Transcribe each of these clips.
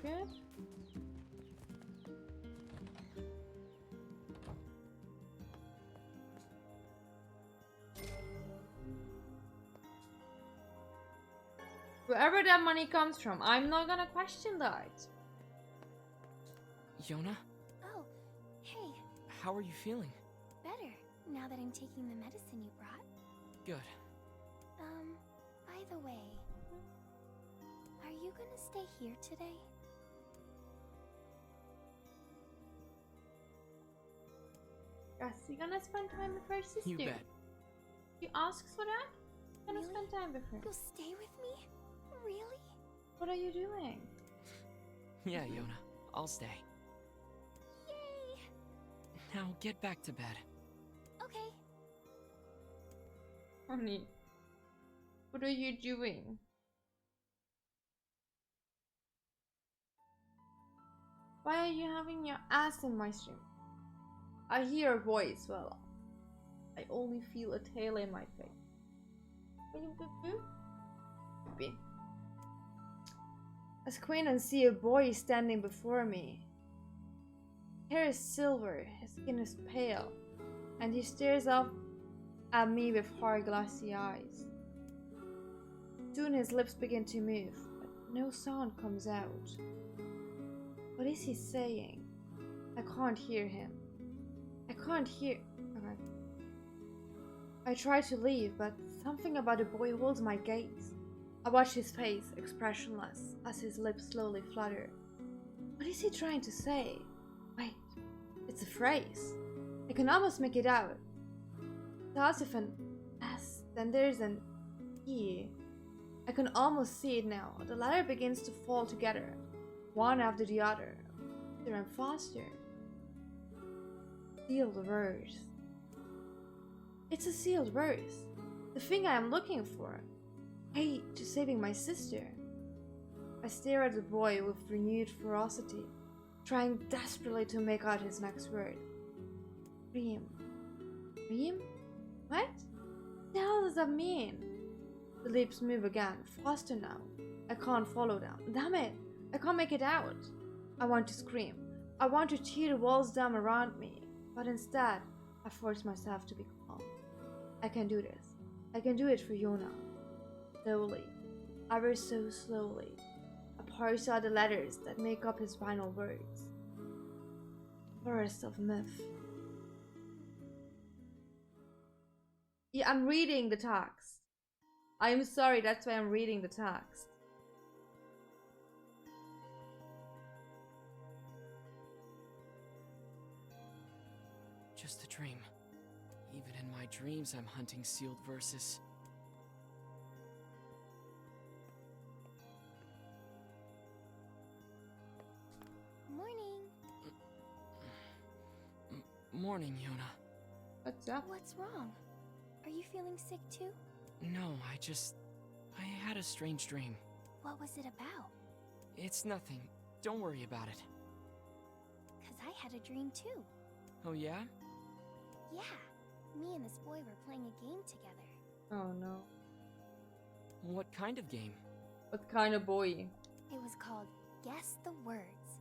good. Wherever that money comes from, I'm not gonna question that. Yona, Oh, hey, how are you feeling? better now that I'm taking the medicine you brought. Good. By the way, are you gonna stay here today? Yes, you're gonna spend time with her sister. You bet. She asks for that? You're gonna Really? spend time with her. You'll stay with me? Really? What are you doing? Yeah, Yona, I'll stay. Yay! Now get back to bed. Okay. Honey, what are you doing? Why are you having your ass in my stream? I hear a voice, well, I only feel a tail in my face. Are you boo-boo? Baby. I squint and see a boy standing before me. His hair is silver, his skin is pale, and he stares up at me with hard glassy eyes. Soon his lips begin to move, but no sound comes out. What is he saying? I can't hear him. I can't hear. Okay. I try to leave, but something about the boy holds my gaze. I watch his face, expressionless, as his lips slowly flutter. What is he trying to say? Wait, it's a phrase. I can almost make it out. It starts with an S, then there's an E. I can almost see it now. The letter begins to fall together, one after the other, faster and faster. Sealed verse. It's a sealed verse. The thing I am looking for. Hey, to saving my sister. I stare at the boy with renewed ferocity, trying desperately to make out his next word. Dream. Dream? What? The hell does that mean? The lips move again, faster now. I can't follow them. Damn it! I can't make it out. I want to scream. I want to tear the walls down around me. But instead, I force myself to be calm. I can do this. I can do it for Yona. Slowly, ever so slowly, I parse out the letters that make up his final words. Forest of myth. Yeah, I'm reading the text. I'm sorry, that's why I'm reading the text. Just a dream. Even in my dreams, I'm hunting sealed verses. Morning. Morning, Yona. What's up? What's wrong? Are you feeling sick too? No, I had a strange dream. What was it about? It's nothing. Don't worry about it. 'Cause I had a dream too. Oh yeah? Yeah. Me and this boy were playing a game together. Oh no. What kind of game? What kind of boy? It was called Guess the Words.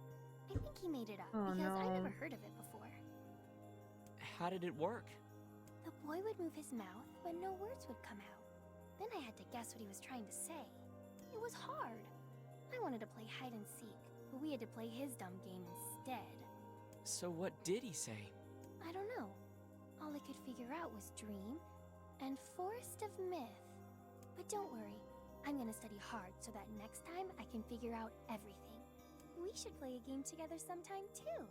I think he made it up Oh, because I no. never heard of it before. How did it work? The boy would move his mouth, but no words would come out. Then I had to guess what he was trying to say. It was hard. I wanted to play hide and seek, but we had to play his dumb game instead. So what did he say? I don't know. All I could figure out was dream and forest of myth. But don't worry, I'm gonna study hard so that next time I can figure out everything. We should play a game together sometime too.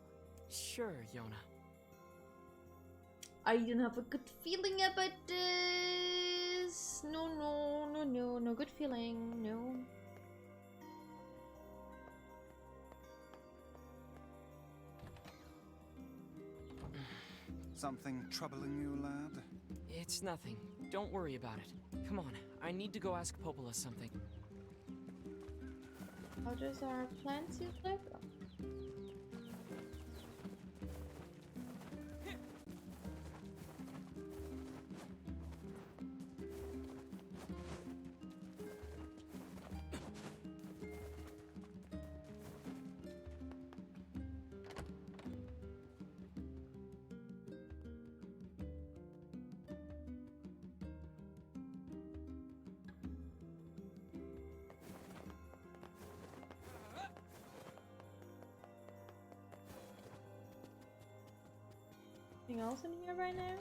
Sure, Yona. I don't have a good feeling about this. No good feeling. No. Something troubling you, lad? It's nothing. Don't worry about it. Come on, I need to go ask Popola something. How does our plan look like? Anything else in here right now?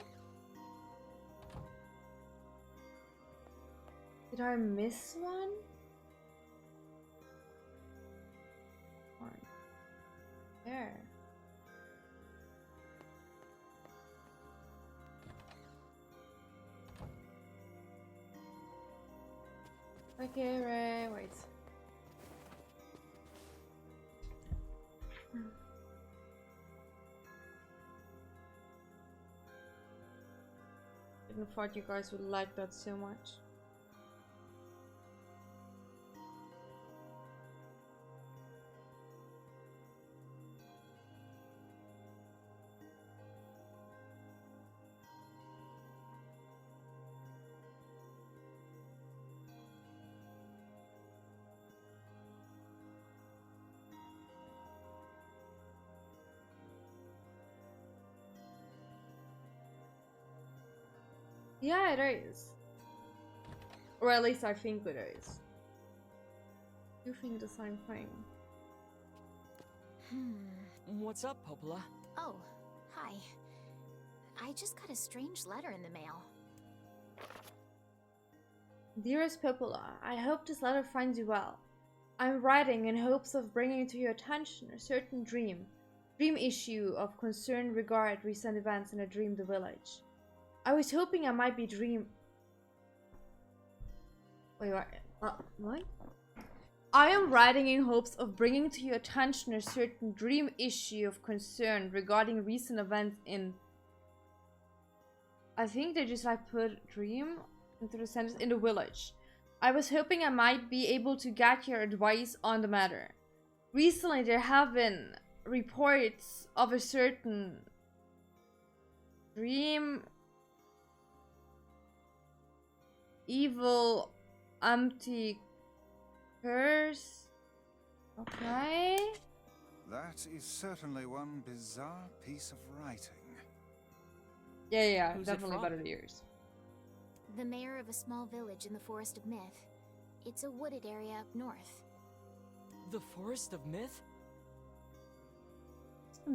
Did I miss one? One. There. Okay, Ray, wait. Didn't thought you guys would like that so much. Yeah, it is. Or at least I think it is. You think the same thing. What's up, Popola? Oh, hi. I just got a strange letter in the mail. Dearest Popola, I hope this letter finds you well. I'm writing in hopes of bringing to your attention a certain dream issue of concern regarding recent events in a dream the village. I was hoping I might be Wait, what? I am writing in hopes of bringing to your attention a certain dream issue of concern regarding recent events in... I think they just like put dream into the sentence in the village. I was hoping I might be able to get your advice on the matter. Recently there have been reports of a certain dream evil empty curse. Okay. That is certainly one bizarre piece of writing. Yeah, Who's it definitely from? better than yours. The mayor of a small village in the Forest of Myth. It's a wooded area up north. The Forest of Myth?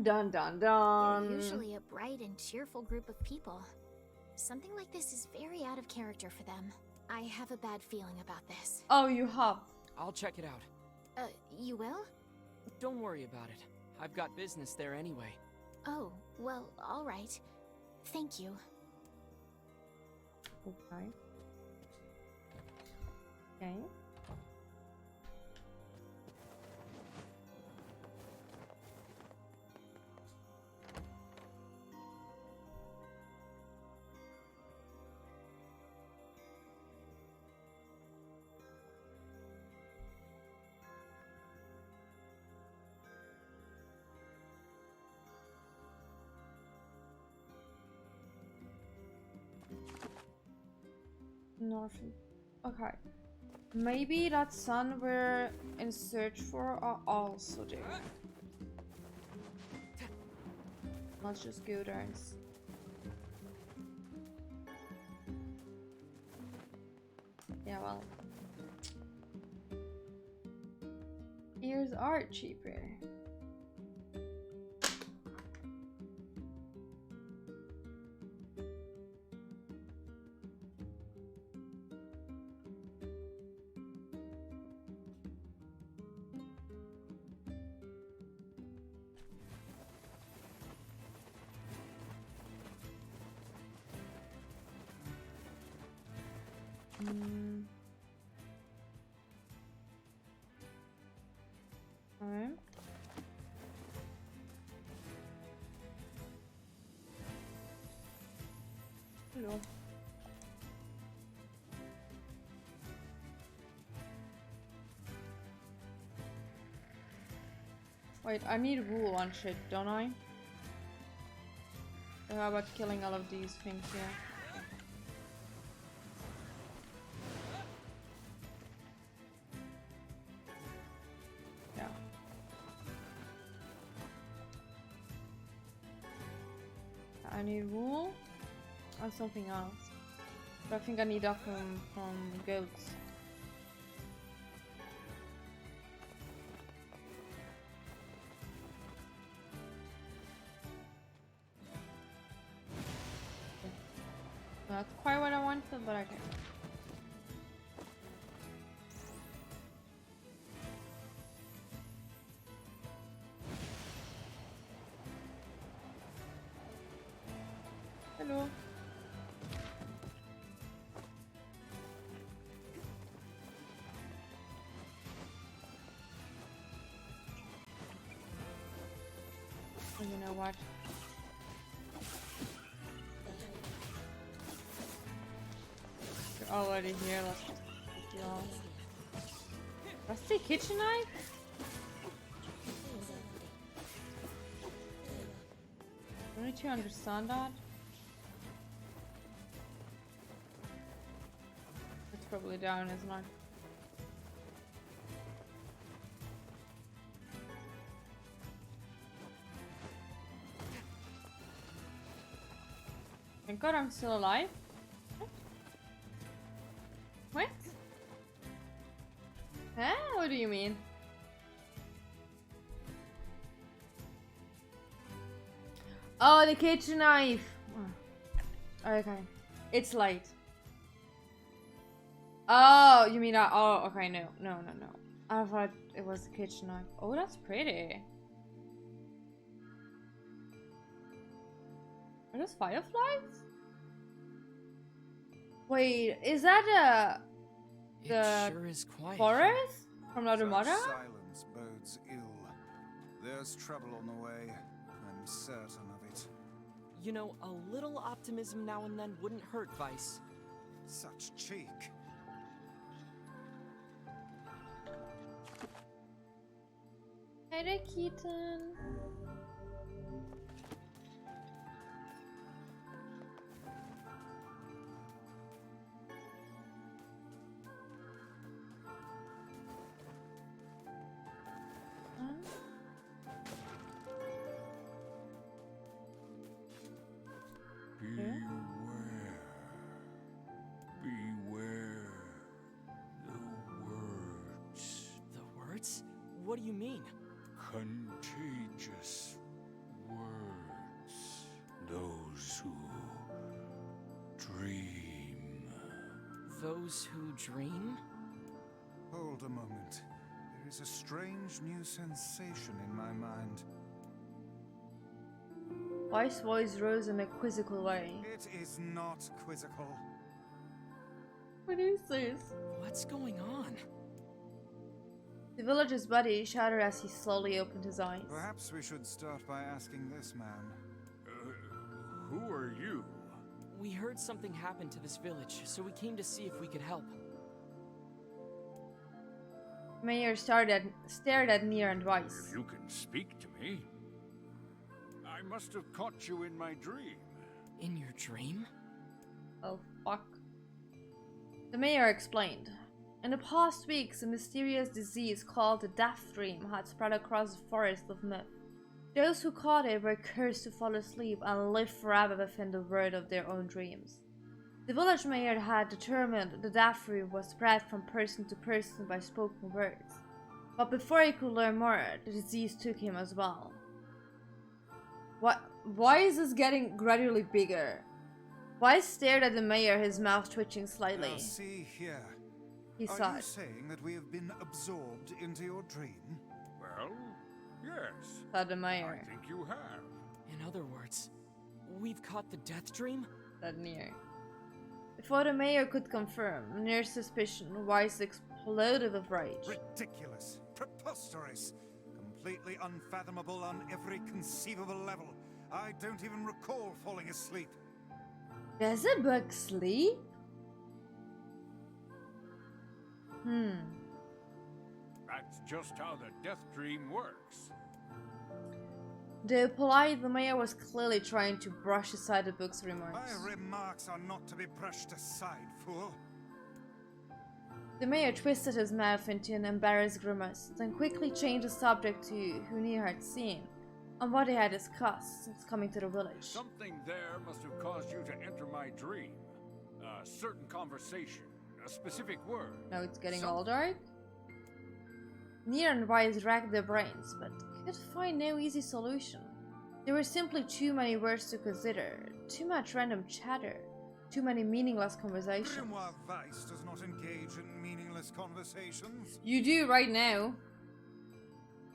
Dun dun They're dun. usually a bright and cheerful group of people. Something like this is very out of character for them. I have a bad feeling about this. Oh, you have. I'll check it out. You will? Don't worry about it. I've got business there anyway. Oh, well, alright. Thank you. Okay. Okay. Northern. Okay. Maybe that son we're in search for are also there. Let's just go there and yeah, well. Ears are cheaper. Alright. Hello. Wait, I need wool on shit, don't I? So how about killing all of these things here? Yeah. I need wool and something else. But I think I need that from goats. Not quite what I wanted, but okay. Hello. Oh, you know what? You're already here, let's just take you off. Rusty kitchen knife? Don't need to understand that. It's probably down, isn't it? Thank God I'm still alive. What? Huh? What do you mean? Oh, the kitchen knife! Oh. Okay. It's light. Oh, you mean that? Oh, okay, no. No. I thought it was the kitchen knife. Oh, that's pretty. Are those fireflies? Wait, is that the sure is quiet forest from Such Automata? silence bodes ill. There's trouble on the way. I'm certain of it. You know, a little optimism now and then wouldn't hurt, Vice. Such cheek. Hey there, Keaton. Beware the words. The words? What do you mean? Contagious words. Those who dream. Those who dream? Hold a moment. There is a strange new sensation in my mind. Vice's voice rose in a quizzical way. It is not quizzical. What is this? What's going on? The villager's body shuddered as he slowly opened his eyes. Perhaps we should start by asking this man. Who are you? We heard something happened to this village, so we came to see if we could help. Mayor stared at Nier and Vice. If you can speak to me. I must have caught you in my dream. In your dream? Oh, fuck. The mayor explained. In the past weeks, a mysterious disease called the Deathdream had spread across the forest of myth. Those who caught it were cursed to fall asleep and live forever within the world of their own dreams. The village mayor had determined the Deathdream was spread from person to person by spoken words. But before he could learn more, the disease took him as well. What? Why is this getting gradually bigger? Vice stared at the mayor, his mouth twitching slightly. Now see here. He Are sighed. you saying that we have been absorbed into your dream? Well, yes. Said the I mayor. think you have. In other words, we've caught the death dream? Said Nier. Before the mayor could confirm Nier's suspicion, Vice exploded with rage. Ridiculous. Preposterous. Completely unfathomable on every conceivable level. I don't even recall falling asleep. Does a bug sleep? That's just how the death dream works. Though polite, the mayor was clearly trying to brush aside the book's My remarks. remarks are not to be brushed aside, fool. The mayor twisted his mouth into an embarrassed grimace, then quickly changed the subject to who Nier had seen, and what they had discussed since coming to the village. Something there must have caused you to enter my dream. A certain conversation, a specific word. Now it's getting all dark. Nier and Vice racked their brains, but could find no easy solution. There were simply too many words to consider, too much random chatter. too many meaningless conversations. Grimoire Weiss does not engage in meaningless conversations. You do right now.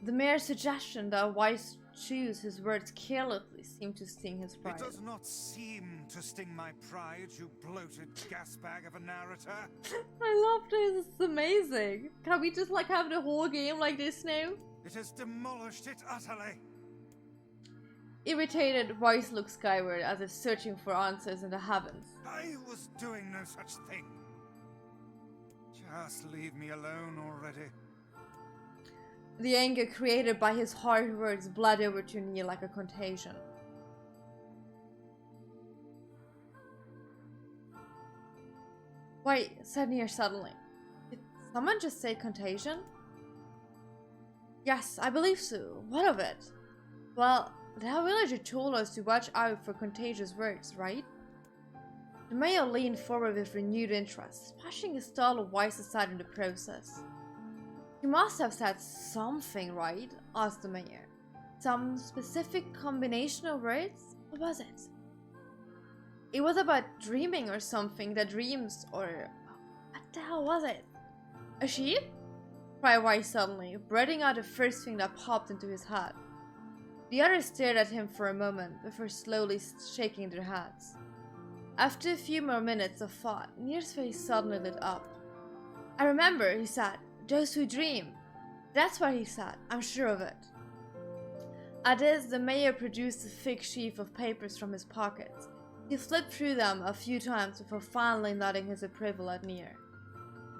The mere suggestion that Weiss choose his words carelessly seemed to sting his pride. It does not seem to sting my pride, you bloated gasbag of a narrator. I love this. It's amazing. Can we just like have the whole game like this now? It has demolished it utterly. Irritated, Weiss looked skyward as if searching for answers in the heavens. I was doing no such thing. Just leave me alone already. The anger created by his hard words bled over to Nier like a contagion. Wait, said Nier suddenly. Did someone just say contagion? Yes, I believe so. What of it? Well, the villager told us to watch out for contagious words, right? The mayor leaned forward with renewed interest, pushing his stall of Weiss aside in the process. You must have said something, right? Asked the mayor. Some specific combination of words? What was it? It was about dreaming or something, that dreams, or... What the hell was it? A sheep? Cried Weiss suddenly, blurting out the first thing that popped into his head. The others stared at him for a moment, before slowly shaking their heads. After a few more minutes of thought, Nier's face suddenly lit up. I remember, he said. Those who dream. That's what he said, I'm sure of it. At this, the mayor produced a thick sheaf of papers from his pockets. He flipped through them a few times before finally nodding his approval at Nier.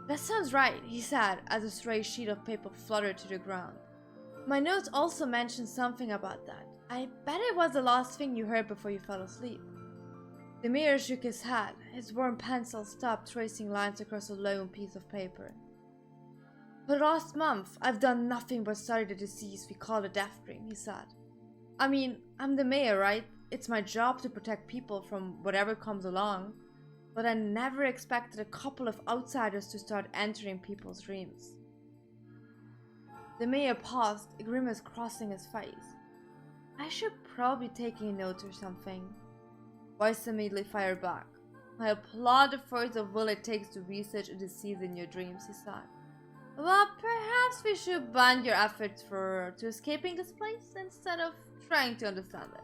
That sounds right, he said as a stray sheet of paper fluttered to the ground. My notes also mentioned something about that. I bet it was the last thing you heard before you fell asleep. The mayor shook his head. His warm pencil stopped tracing lines across a lone piece of paper. For the last month, I've done nothing but study the disease we call the Deathdream, he said. I mean, I'm the mayor, right? It's my job to protect people from whatever comes along. But I never expected a couple of outsiders to start entering people's dreams. The mayor paused, a grimace crossing his face. I should probably take a note or something. Weiss immediately fired back. I applaud the force of will it takes to research a disease in your dreams, he said. Well, perhaps we should band your efforts to escaping this place instead of trying to understand it.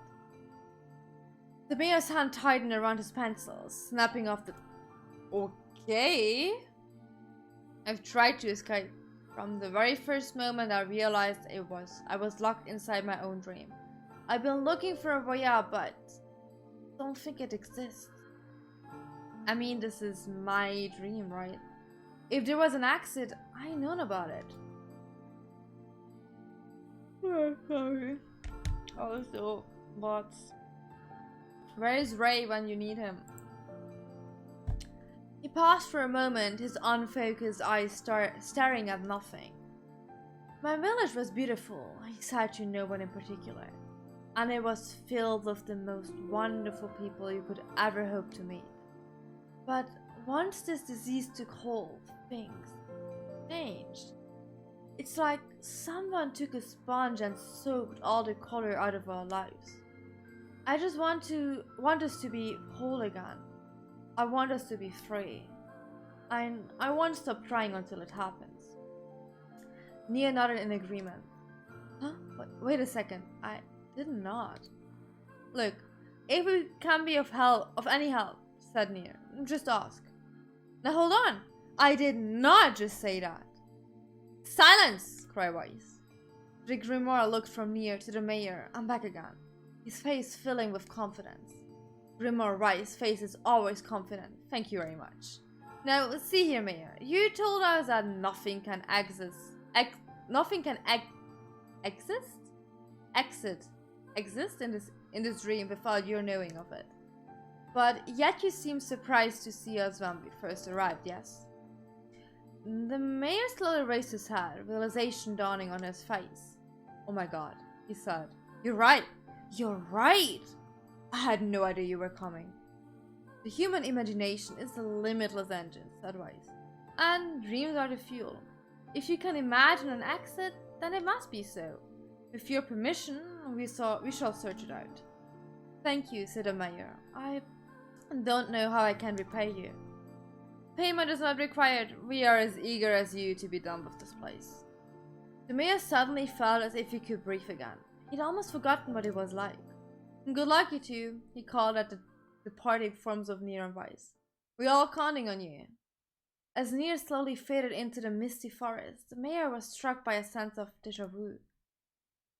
The mayor's hand tightened around his pencil, snapping off the... Okay. I've tried to escape. From the very first moment I realized I was locked inside my own dream. I've been looking for a way out, but don't think it exists. I mean, this is my dream, right? If there was an exit, I known about it. Oh, sorry. Also, but where is Ray when you need him? He paused for a moment, his unfocused eyes staring at nothing. My village was beautiful, he said to no one in particular, and it was filled with the most wonderful people you could ever hope to meet. But once this disease took hold, things changed. It's like someone took a sponge and soaked all the color out of our lives. I just want us to be whole again. I want us to be free. And I won't stop trying until it happens. Nier nodded in agreement. Huh? Wait a second. I did not. Look, if we can be of any help, said Nier, just ask. Now hold on. I did not just say that. Silence! Cried Weiss. The Grimoire looked from Nier to the mayor and back again, his face filling with confidence. Grimoire Weiss' face is always confident. Thank you very much. Now, see here, Mayor. You told us that nothing can exist in this dream without your knowing of it. But yet you seem surprised to see us when we first arrived, yes? The mayor slowly raised his head, realization dawning on his face. Oh my god, he said. You're right! You're right! I had no idea you were coming. The human imagination is a limitless engine, said Weiss. And dreams are the fuel. If you can imagine an exit, then it must be so. With your permission, we shall search it out. Thank you, said the mayor. and don't know how I can repay you. Payment is not required. We are as eager as you to be done with this place. The mayor suddenly felt as if he could breathe again. He'd almost forgotten what it was like. Good luck, you two, he called at the departing forms of Nier and Weiss. We're all counting on you. As Nier slowly faded into the misty forest, the mayor was struck by a sense of déjà vu.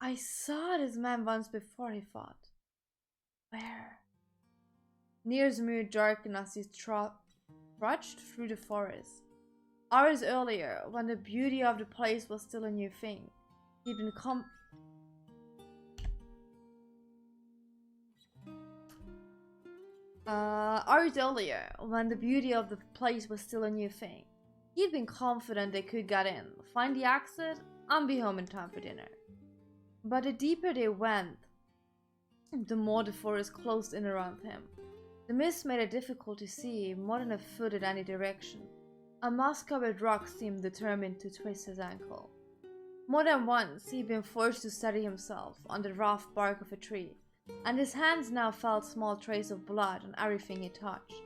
I saw this man once before, he thought. Where? Nier's mood darkened as he trudged through the forest. Hours earlier, when the beauty of the place was still a new thing, he'd been confident they could get in, find the exit, and be home in time for dinner. But the deeper they went, the more the forest closed in around him. The mist made it difficult to see more than a foot in any direction. A moss-covered rock seemed determined to twist his ankle. More than once, he'd been forced to steady himself on the rough bark of a tree, and his hands now felt small traces of blood on everything he touched.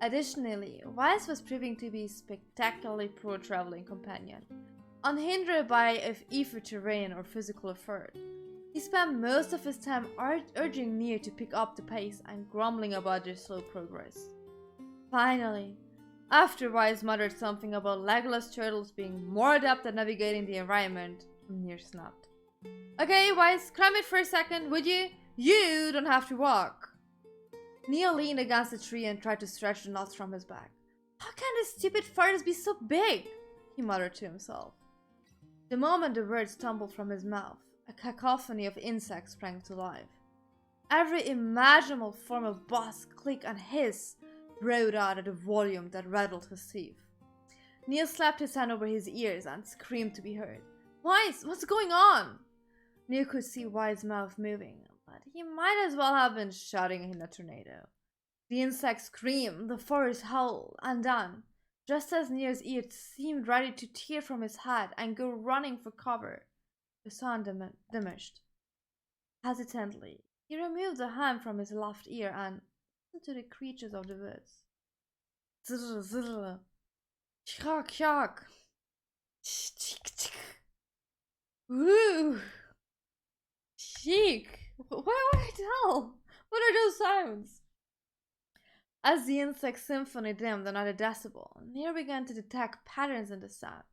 Additionally, Weiss was proving to be a spectacularly poor traveling companion, unhindered by either terrain or physical effort. He spent most of his time urging Nier to pick up the pace and grumbling about their slow progress. Finally, after Weiss muttered something about legless turtles being more adept at navigating the environment, Nier snapped. Okay, Weiss, climb it for a second, would you? You don't have to walk. Nier leaned against the tree and tried to stretch the knots from his back. How can this stupid forest be so big? He muttered to himself. The moment the words tumbled from his mouth, a cacophony of insects sprang to life. Every imaginable form of buzz, click, and hiss rode out at a volume that rattled his teeth. Nier slapped his hand over his ears and screamed to be heard. Weiss, what's going on? Nier could see Weiss' mouth moving, but he might as well have been shouting in a tornado. The insects screamed, the forest howled, and then, just as Nier's ears seemed ready to tear from his head and go running for cover, the sound diminished. Hesitantly, he removed the hand from his left ear and listened to the creatures of the woods. Zzzz, zzzz. Chok, chok. Woo! Chic! Why would I tell? What are those sounds? As the insect symphony dimmed another decibel, Nier began to detect patterns in the sound.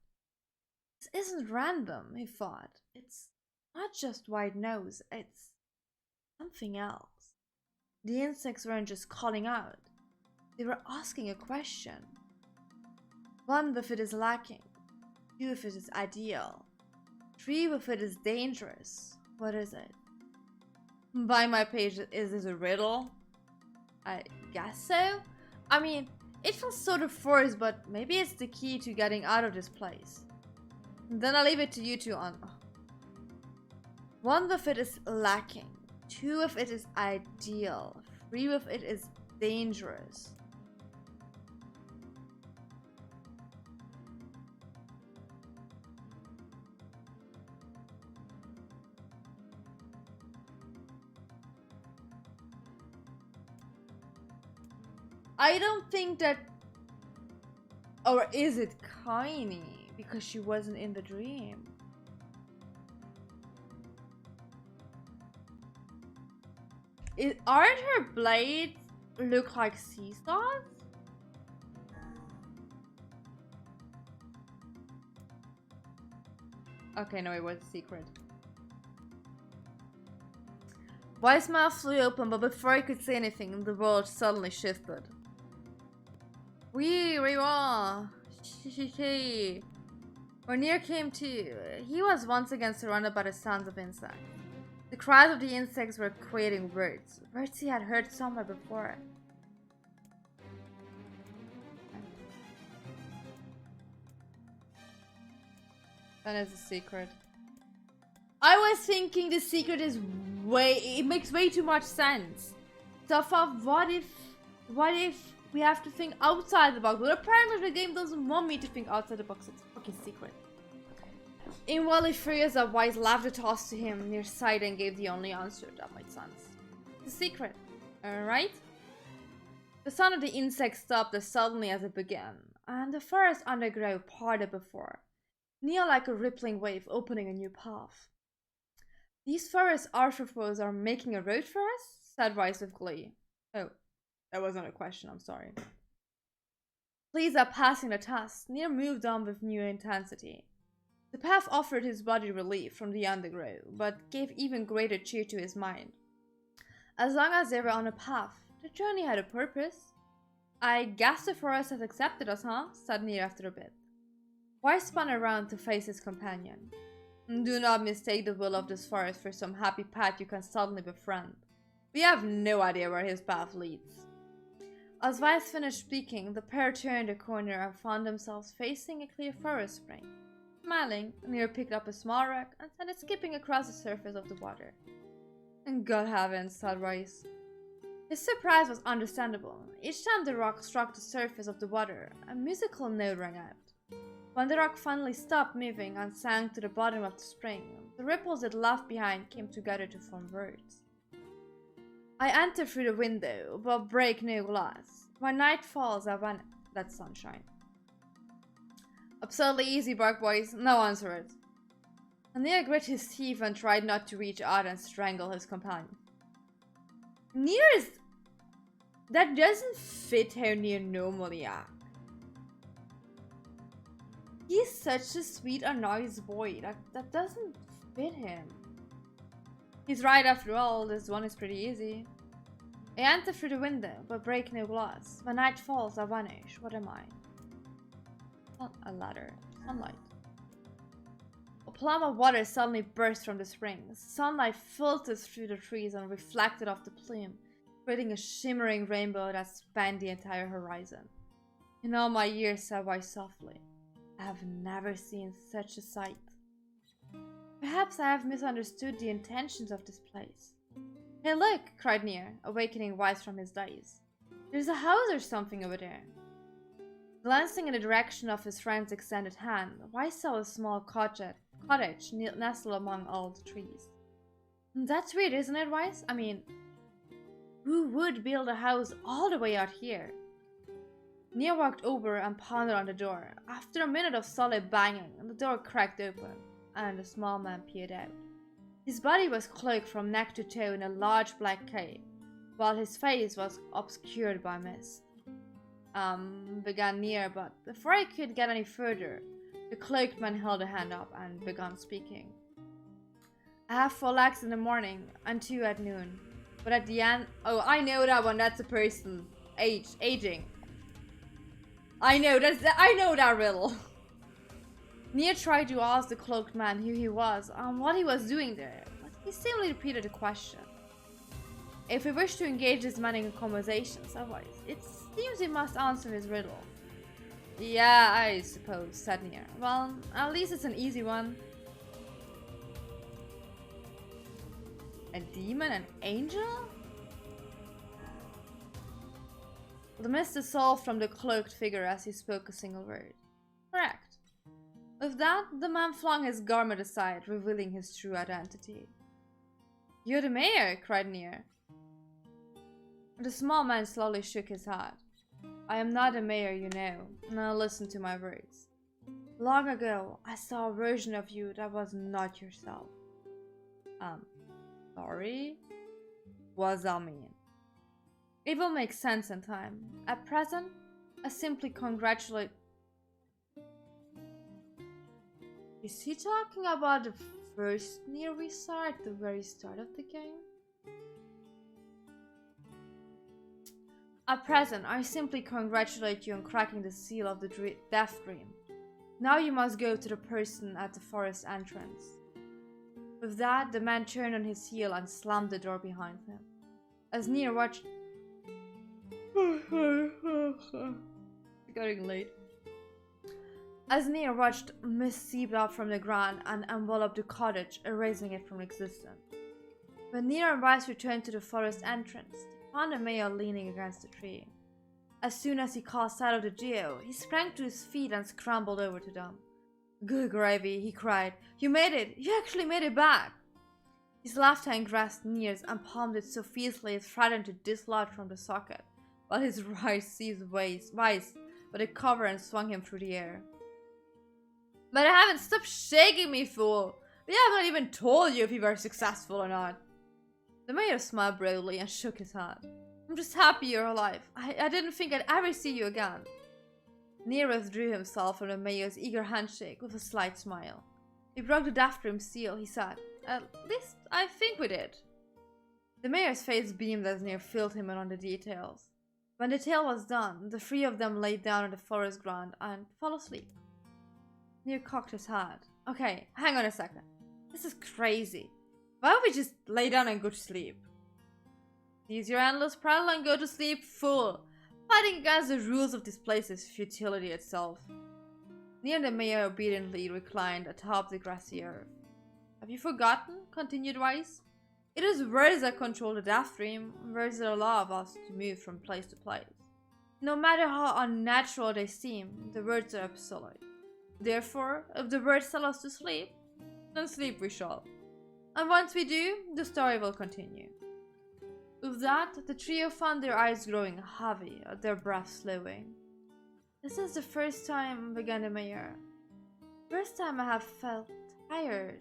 This isn't random, he thought. It's not just white noise, it's something else. The insects weren't just calling out, they were asking a question. One, if it is lacking. Two, if it is ideal. Three, if it is dangerous. What is it? By my page, is this a riddle? I guess so. I mean, it feels sort of forced, but maybe it's the key to getting out of this place. Then I'll leave it to you two on. One, if it is lacking. Two, if it is ideal. Three, if it is dangerous. I don't think that... Or is it Kaini? Because she wasn't in the dream. Aren't her blades look like seesaws? Okay, no, it was a secret. Weiss' mouth flew open, but before I could say anything, the world suddenly shifted. We are. When Nier came to, he was once again surrounded by the sounds of insects. The cries of the insects were creating words he had heard somewhere before. That is a secret. I was thinking the secret is it makes way too much sense. So I thought, what if we have to think outside the box? But apparently the game doesn't want me to think outside the box. It's a fucking secret. Inwardly furious that Weiss laughed a toss to him near sight and gave the only answer that made sense. The secret, alright? The sound of the insect stopped as suddenly as it began, and the forest undergrowth parted before, near like a rippling wave opening a new path. These forest arthropods are making a road for us? Said Rice with glee. Oh, that wasn't a question, I'm sorry. Pleased at passing the test, Nier moved on with new intensity. The path offered his body relief from the undergrowth, but gave even greater cheer to his mind. As long as they were on a path, the journey had a purpose. I guess the forest has accepted us, huh? Said Nier after a bit. Weiss spun around to face his companion. Do not mistake the will of this forest for some happy path you can suddenly befriend. We have no idea where his path leads. As Weiss finished speaking, the pair turned a corner and found themselves facing a clear forest spring. Smiling, Nier picked up a small rock and sent it skipping across the surface of the water. And good heavens, thought Weiss. His surprise was understandable. Each time the rock struck the surface of the water, a musical note rang out. When the rock finally stopped moving and sank to the bottom of the spring, the ripples it left behind came together to form words. I enter through the window, but break no glass. When night falls, I run. That's sunshine. Absurdly easy, Bark Boys. No answer it. Nier grit his teeth and tried not to reach out and strangle his companion. Nier is... That doesn't fit how Nier normally acts. He's such a sweet and nice boy. That doesn't fit him. He's right after all, this one is pretty easy. I enter through the window, but break no glass. When night falls, I vanish. What am I? Not a ladder. Sunlight. A plum of water suddenly burst from the spring. Sunlight filters through the trees and reflected off the plume, creating a shimmering rainbow that spanned the entire horizon. In all my years, said Weiss softly, I have never seen such a sight. Perhaps I have misunderstood the intentions of this place. Hey look, cried Nier, awakening Weiss from his daze. There's a house or something over there. Glancing in the direction of his friend's extended hand, Weiss saw a small cottage nestled among all the trees. That's weird, isn't it, Weiss? I mean, who would build a house all the way out here? Nier walked over and pounded on the door. After a minute of solid banging, the door cracked open, and a small man peered out. His body was cloaked from neck to toe in a large black cape, while his face was obscured by mist. Began Nier, but before I could get any further, the cloaked man held a hand up and began speaking. I have 4 legs in the morning and 2 at noon, but at the end... Oh, I know that one, that's a person. Aging. I know that riddle. Nier tried to ask the cloaked man who he was and what he was doing there, but he simply repeated the question. If we wish to engage this man in conversations, otherwise, it seems we must answer his riddle. Yeah, I suppose, said Nier. Well, at least it's an easy one. A demon? An angel? The mist dissolved from the cloaked figure as he spoke a single word. Correct. With that, the man flung his garment aside, revealing his true identity. You're the mayor, cried Nier. The small man slowly shook his head. I am not a mayor, you know. Now listen to my words. Long ago, I saw a version of you that was not yourself. Sorry? What's that mean? It will make sense in time. At present, I simply congratulate... Is he talking about the first Nier we saw at the very start of the game? At present, I simply congratulate you on cracking the seal of the Deathdream. Now you must go to the person at the forest entrance. With that, the man turned on his heel and slammed the door behind him. As Nier watched... It's getting late. As Nier watched, mist seeped up from the ground and enveloped the cottage, erasing it from existence. When Nier and Weiss returned to the forest entrance, they found the mayor leaning against a tree. As soon as he caught sight of the duo, he sprang to his feet and scrambled over to them. Good gravy, he cried. You made it! You actually made it back! His left hand grasped Nier's and palmed it so fiercely it threatened to dislodge from the socket, while his right seized Weiss by the cover and swung him through the air. But I haven't stopped shaking me, fool! We have not even told you if you were successful or not. The mayor smiled broadly and shook his head. I'm just happy you're alive. I didn't think I'd ever see you again. Nier withdrew himself from the mayor's eager handshake with a slight smile. We broke the Deathdream seal, he said. At least I think we did. The mayor's face beamed as Nier filled him in on the details. When the tale was done, the three of them lay down on the forest ground and fell asleep. Nier cocked his head. Okay, hang on a second. This is crazy. Why don't we just lay down and go to sleep? Cease your endless prattle and go to sleep, fool. Fighting against the rules of this place is futility itself. Nier and the mayor obediently reclined atop the grassy earth. Have you forgotten? Continued Weiss. It is words that control the Deathdream, words that allow us to move from place to place. No matter how unnatural they seem, the words are absolute. Therefore, if the words tell us to sleep, then sleep we shall. And once we do, the story will continue. With that, the trio found their eyes growing heavy, their breath slowing. This is the first time, began the mayor. First time I have felt tired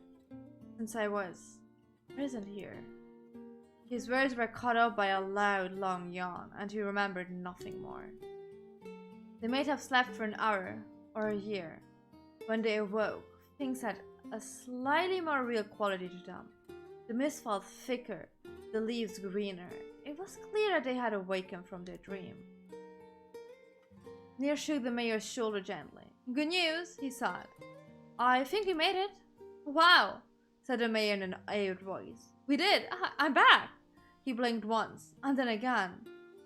since I was present here. His words were cut off by a loud, long yawn, and he remembered nothing more. They might have slept for an hour or a year. When they awoke, things had a slightly more real quality to them. The mist felt thicker, the leaves greener. It was clear that they had awakened from their dream. Nier shook the mayor's shoulder gently. Good news, he said. I think we made it. Wow, said the mayor in an awed voice. We did. I'm back. He blinked once, and then again,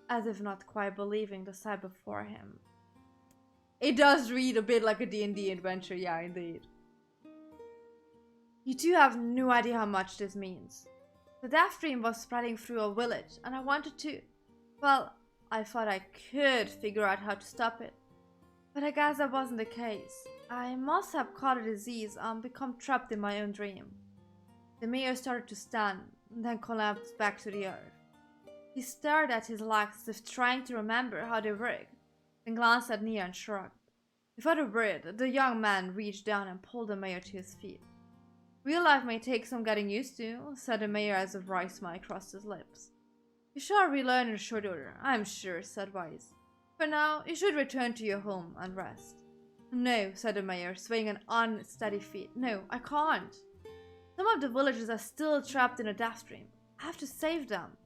as if not quite believing the sight before him. It does read a bit like a D&D adventure, yeah, indeed. You two have no idea how much this means. The Deathdream was spreading through a village, and I wanted to... Well, I thought I could figure out how to stop it. But I guess that wasn't the case. I must have caught a disease and become trapped in my own dream. The mayor started to stand, then collapsed back to the earth. He stared at his legs as if trying to remember how they worked, then glanced at Nier and shrugged. Without a word, the young man reached down and pulled the mayor to his feet. Real life may take some getting used to, said the mayor as a wry smile crossed his lips. You shall relearn in short order, I'm sure, said Weiss. For now, you should return to your home and rest. No, said the mayor, swaying an unsteady feet. No, I can't. Some of the villagers are still trapped in a Deathdream. I have to save them.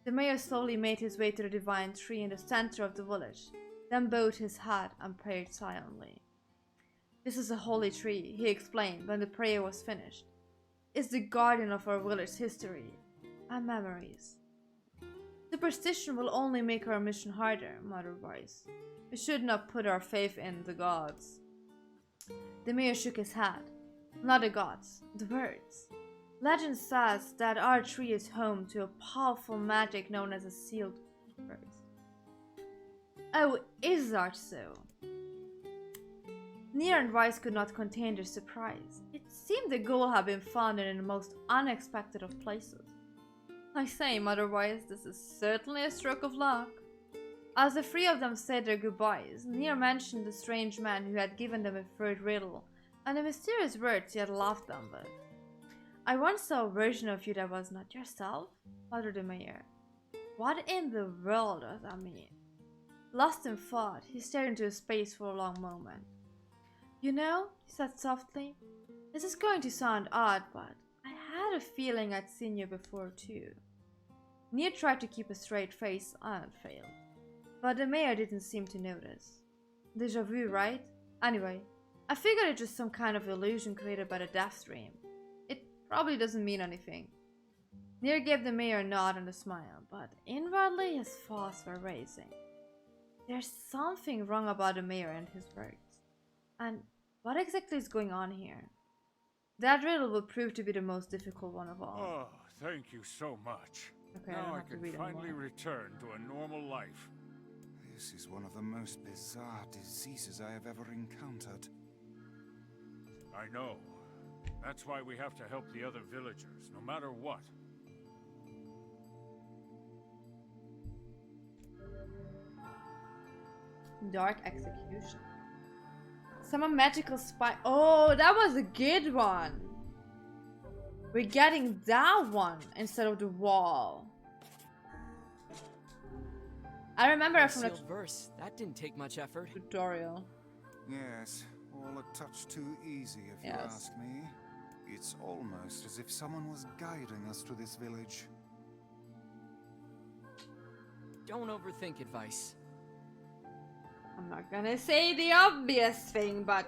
The mayor slowly made his way to the divine tree in the center of the village, then bowed his head and prayed silently. This is a holy tree, he explained when the prayer was finished. It's the guardian of our village's history and memories. Superstition will only make our mission harder, muttered Weiss. We should not put our faith in the gods. The mayor shook his head. Not the gods, the birds. Legend says that our tree is home to a powerful magic known as a sealed bird. Oh, is that so? Nier and Weiss could not contain their surprise. It seemed the goal had been found in the most unexpected of places. I say, Mother Weiss, this is certainly a stroke of luck. As the three of them said their goodbyes, Nier mentioned the strange man who had given them a third riddle and the mysterious words he had laughed them with. I once saw a version of you that was not yourself, muttered the mayor. What in the world does that mean? Lost in thought, he stared into space for a long moment. You know, he said softly, this is going to sound odd, but I had a feeling I'd seen you before too. Nier tried to keep a straight face and failed, but the mayor didn't seem to notice. Deja vu, right? Anyway, I figured it's just some kind of illusion created by the Deathdream. It probably doesn't mean anything. Nier gave the mayor a nod and a smile, but inwardly his thoughts were racing. There's something wrong about the mayor and his words. And what exactly is going on here? That riddle will prove to be the most difficult one of all. Oh, thank you so much. Okay, now I have to can read it finally more. return to a normal life. This is one of the most bizarre diseases I have ever encountered. I know. That's why we have to help the other villagers, no matter what. Dark Execution. Summon magical spy. Oh, that was a good one. We're getting that one instead of the wall. I remember it from the Sealed verse. That didn't take much effort. tutorial. Yes, all a touch too easy if you ask me. It's almost as if someone was guiding us to this village. Don't overthink advice. I'm not gonna say the obvious thing, but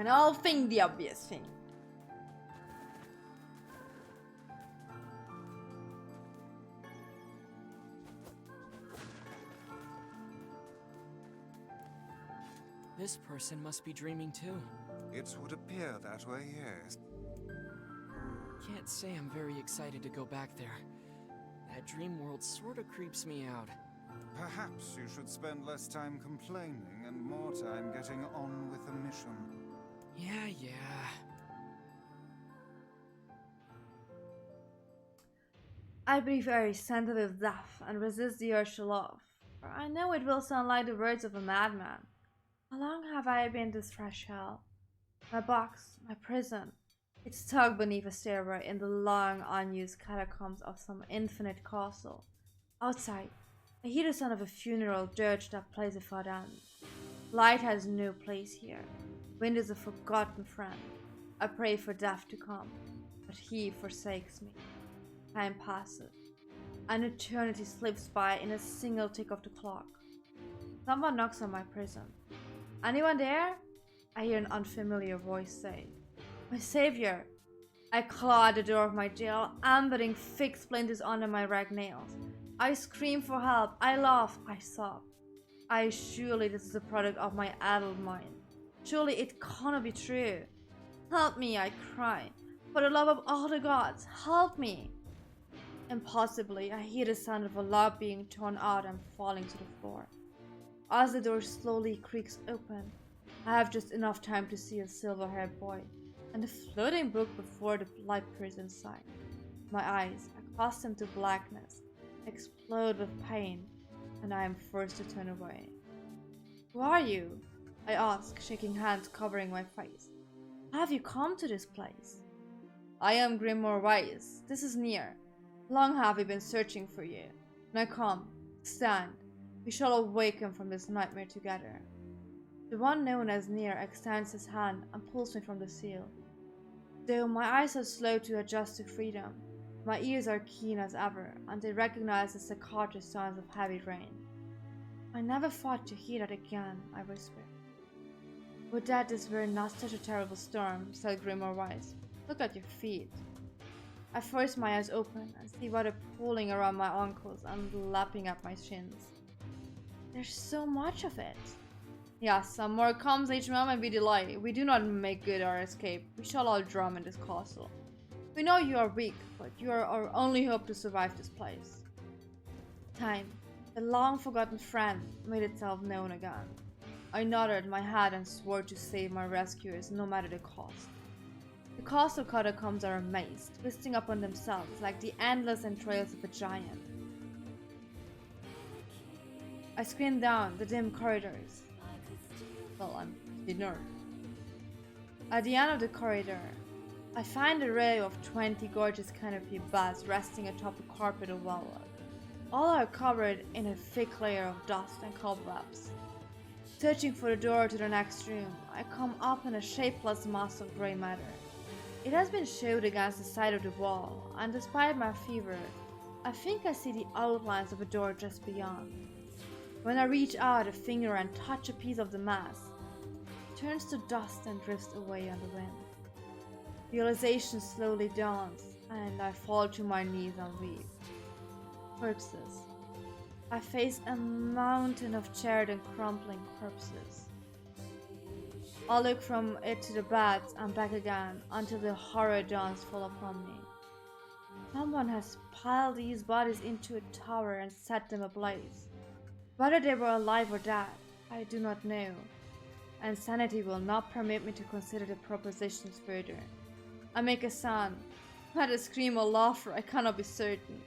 and I'll think the obvious thing. This person must be dreaming too. It would appear that way, yes. Can't say I'm very excited to go back there. That dream world sort of creeps me out. Perhaps you should spend less time complaining and more time getting on with the mission. Yeah. I be very sensitive to death and resist the urge to love. For I know it will sound like the words of a madman. How long have I been this fresh hell? My box, my prison. It's tucked beneath a stairway in the long, unused catacombs of some infinite castle. Outside, I hear the sound of a funeral dirge that plays a fadan. Light has no place here. Wind is a forgotten friend. I pray for death to come, but he forsakes me. Time passes. An eternity slips by in a single tick of the clock. Someone knocks on my prison. Anyone there? I hear an unfamiliar voice say. My savior! I claw at the door of my jail, embedding thick splinters under my ragged nails. I scream for help, I laugh, I sob. Surely this is a product of my addled mind. Surely it cannot be true. Help me, I cry. For the love of all the gods, help me! Impossibly, I hear the sound of a log being torn out and falling to the floor. As the door slowly creaks open, I have just enough time to see a silver-haired boy and a floating book before the light prison sign. My eyes, accustomed to blackness, explode with pain, and I am forced to turn away. Who are you? I ask, shaking hands covering my face. How have you come to this place? I am Grimoire Weiss. This is Nier. Long have we been searching for you. Now come, stand. We shall awaken from this nightmare together. The one known as Nier extends his hand and pulls me from the seal. Though my eyes are slow to adjust to freedom, my ears are keen as ever, and they recognize the staccato sounds of heavy rain. I never thought to hear that again, I whispered. Would that this were not such a terrible storm, said Grimoire Weiss. Look at your feet. I force my eyes open and see water pooling around my ankles and lapping at my shins. There's so much of it. Yes, some more comes each moment we delay. We do not make good our escape. We shall all drown in this castle. We know you are weak, but you are our only hope to survive this place. Time, the long-forgotten friend, made itself known again. I nodded my head and swore to save my rescuers no matter the cost. The castle catacombs are a maze, twisting upon themselves like the endless entrails of a giant. I screamed down the dim corridors. Well, I'm pretty nerd. At the end of the corridor, I find a row of 20 gorgeous canopy beds resting atop a carpet of velvet. All are covered in a thick layer of dust and cobwebs. Searching for the door to the next room, I come upon a shapeless mass of grey matter. It has been shoved against the side of the wall, and despite my fever, I think I see the outlines of a door just beyond. When I reach out a finger and touch a piece of the mass, it turns to dust and drifts away on the wind. Realization slowly dawns, and I fall to my knees and weep. Corpses. I face a mountain of charred and crumbling corpses. I look from it to the beds and back again until the horror dawns full upon me. Someone has piled these bodies into a tower and set them ablaze. Whether they were alive or dead, I do not know, and sanity will not permit me to consider the propositions further. I make a sound, not a scream or laughter, I cannot be certain.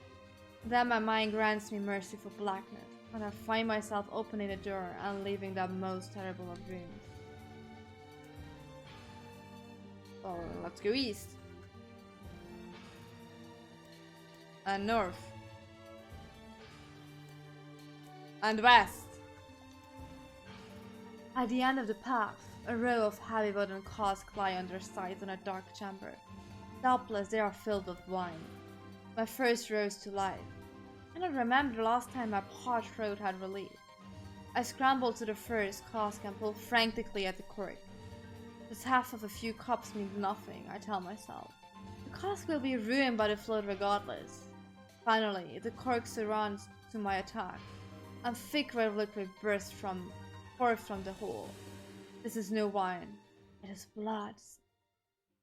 Then my mind grants me merciful blackness, and I find myself opening the door and leaving that most terrible of rooms. So let's go east. And north. And west. At the end of the path, a row of heavy wooden casks lie on their sides in a dark chamber. Doubtless they are filled with wine. My first rose to life. I don't remember the last time my parched throat had relief. I scrambled to the first cask and pulled frantically at the cork. This half of a few cups means nothing, I tell myself. The cask will be ruined by the flood regardless. Finally, the cork surrounds to my attack, and thick red liquid bursts forth from the hole. This is no wine. It is blood.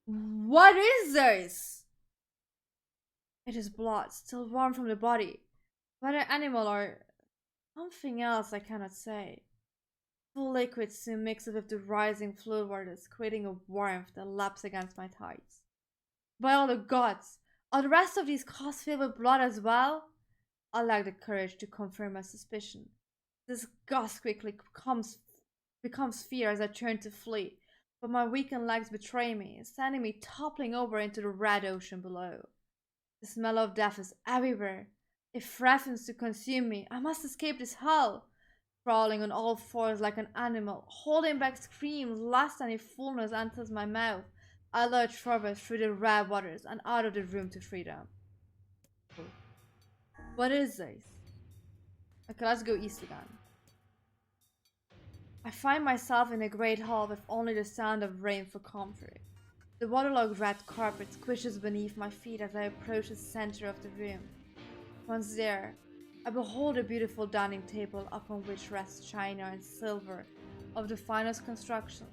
What is this? It is blood, still warm from the body. Whether animal or something else I cannot say. Full liquid soon mixes with the rising fluid waters, creating a warmth that laps against my thighs. By all the gods, are the rest of these casks filled with blood as well? I lack the courage to confirm my suspicion. Disgust quickly becomes fear as I turn to flee, but my weakened legs betray me, sending me toppling over into the red ocean below. The smell of death is everywhere. It threatens to consume me. I must escape this hell. Crawling on all fours like an animal, holding back screams lest any fullness enters my mouth, I lurch forward through the red waters and out of the room to freedom. What is this? Okay, let's go east again. I find myself in a great hall with only the sound of rain for comfort. The waterlogged red carpet squishes beneath my feet as I approach the center of the room. Once there, I behold a beautiful dining table upon which rests china and silver of the finest construction,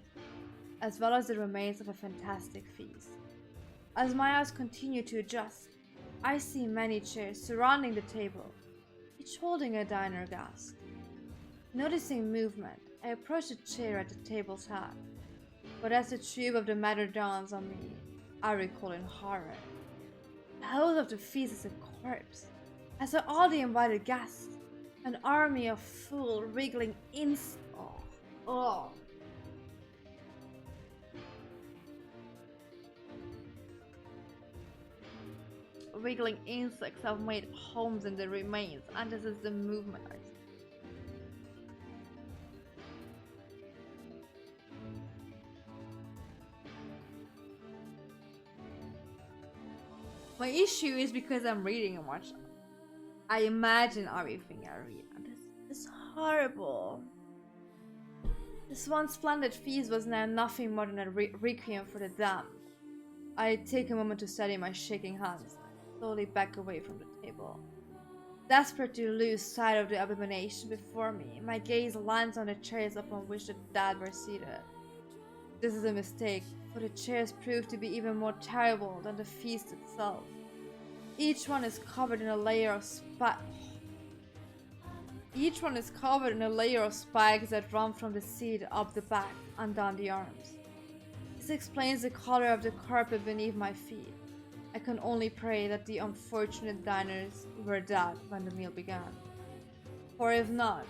as well as the remains of a fantastic feast. As my eyes continue to adjust, I see many chairs surrounding the table, each holding a diner guest. Noticing movement, I approach the chair at the table's head, but as the truth of the matter dawns on me, I recoil in horror. The host of the feast is a corpse, as are all the invited guests, an army of fools wriggling Wriggling insects have made homes in the remains, and this is the movement I see. My issue is because I'm reading and watching. I imagine everything I read, and this is horrible. This one splendid feast was now nothing more than a requiem for the damned. I take a moment to steady my shaking hands, and slowly back away from the table. Desperate to lose sight of the abomination before me, my gaze lands on the chairs upon which the dead were seated. This is a mistake, for the chairs prove to be even more terrible than the feast itself. Each one is covered in a layer of spikes that run from the seat up the back and down the arms. This explains the color of the carpet beneath my feet. I can only pray that the unfortunate diners were dead when the meal began. For if not,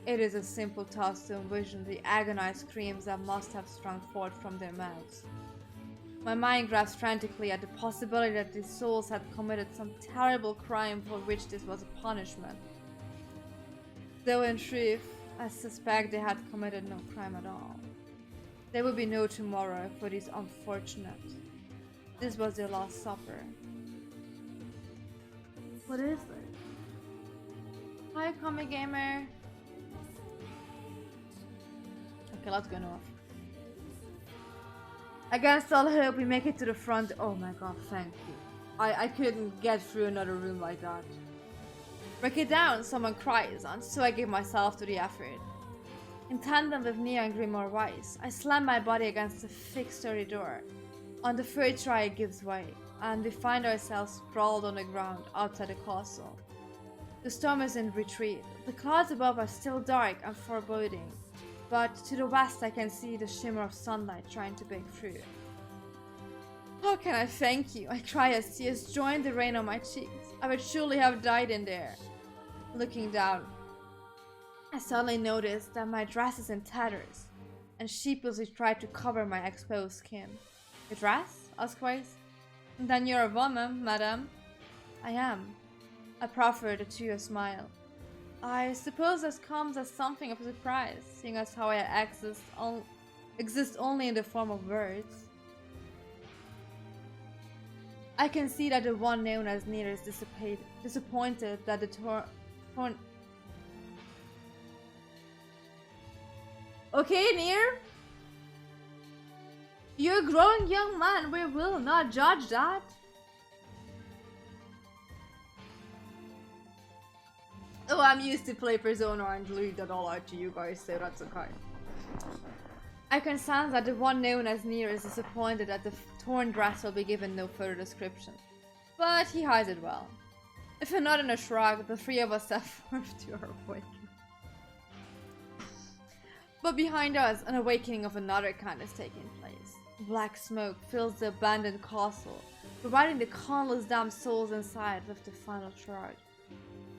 it is a simple task to envision the agonized screams that must have sprung forth from their mouths. My mind grasped frantically at the possibility that these souls had committed some terrible crime for which this was a punishment. Though in truth, I suspect they had committed no crime at all. There would be no tomorrow for these unfortunates. This was their last supper. What is this? Hi, comic gamer. Okay, let's go north. Against all hope, we make it to the front. Oh my god, thank you. I couldn't get through another room like that. Break it down, someone cries, and so I give myself to the effort. In tandem with Nier and Grimoire Weiss, I slam my body against the thick, sturdy door. On the third try, it gives way, and we find ourselves sprawled on the ground outside the castle. The storm is in retreat. The clouds above are still dark and foreboding, but to the west I can see the shimmer of sunlight trying to break through. How can I thank you? I cry as tears join the rain on my cheeks. I would surely have died in there. Looking down, I suddenly noticed that my dress is in tatters, and sheepishly tried to cover my exposed skin. Your dress? Asked Weiss. Then you're a woman, madam. I am. I proffered to you a smile. I suppose this comes as something of a surprise, seeing as how I exist only in the form of words. I can see that the one known as Nier is disappointed that the torn. Okay, Nier? You're a growing young man. We will not judge that. Oh, I'm used to play Persona and leave that all out to you guys, so that's okay. I can sense that the one known as Nier is disappointed that the torn dress will be given no further description. But he hides it well. If not in a shrug, the three of us step forth to our awakening. But behind us, an awakening of another kind is taking place. Black smoke fills the abandoned castle, providing the countless damned souls inside with the final shroud.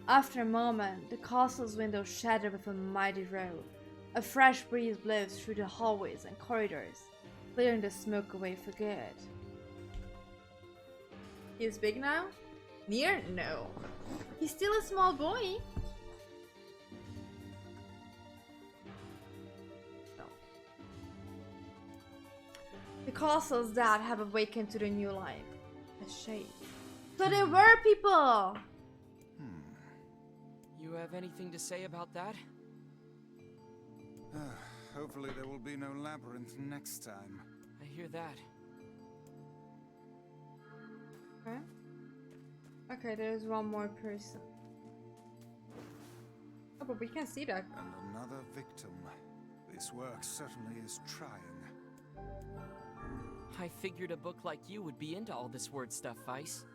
After a moment, the castle's windows shatter with a mighty roar. A fresh breeze blows through the hallways and corridors, clearing the smoke away for good. He's big now? Nier? No. He's still a small boy. No. The castle's dead have awakened to the new life. A shade. So there were people! You have anything to say about that? Hopefully there will be no labyrinth next time. I hear that. Okay. Okay, there's one more person. Oh, but we can see that. And another victim. This work certainly is trying. I figured a book like you would be into all this word stuff, Weiss.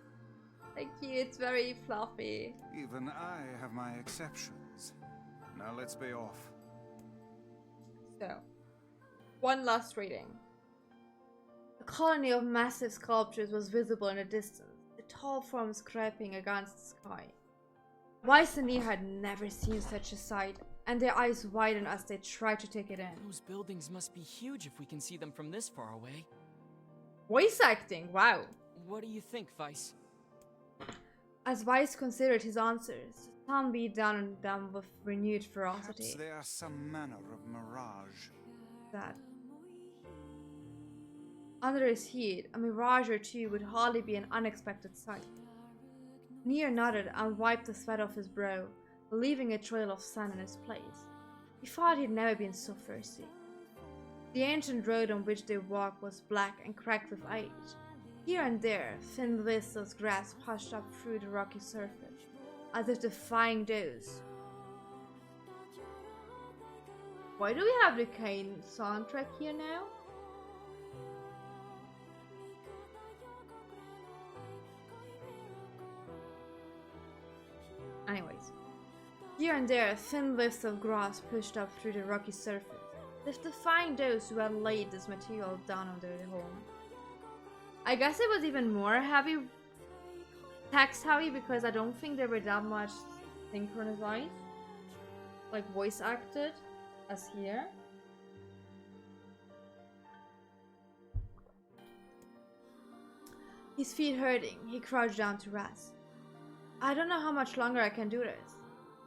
Thank you, it's very fluffy. Even I have my exceptions. Now let's be off. So, one last reading. A colony of massive sculptures was visible in the distance, the tall forms creeping against the sky. Weiss and Nier had never seen such a sight, and their eyes widened as they tried to take it in. Those buildings must be huge if we can see them from this far away. Voice acting, wow. What do you think, Weiss? As Weiss considered his answers, the sun beat down on them with renewed ferocity. Perhaps they are some manner of mirage. That under his heat, a mirage or two would hardly be an unexpected sight. Nier nodded and wiped the sweat off his brow, leaving a trail of sand in his place. He thought he'd never been so thirsty. The ancient road on which they walked was black and cracked with age. Here and there, thin wisps of grass pushed up through the rocky surface, as if defying those. Why do we have the Kane soundtrack here now? Anyways, here and there, thin wisps of grass pushed up through the rocky surface, as if defying those who had laid this material down on their home. I guess it was even more heavy, text heavy, because I don't think there were that much synchronized, like voice acted, as here. His feet hurting, he crouched down to rest. I don't know how much longer I can do this.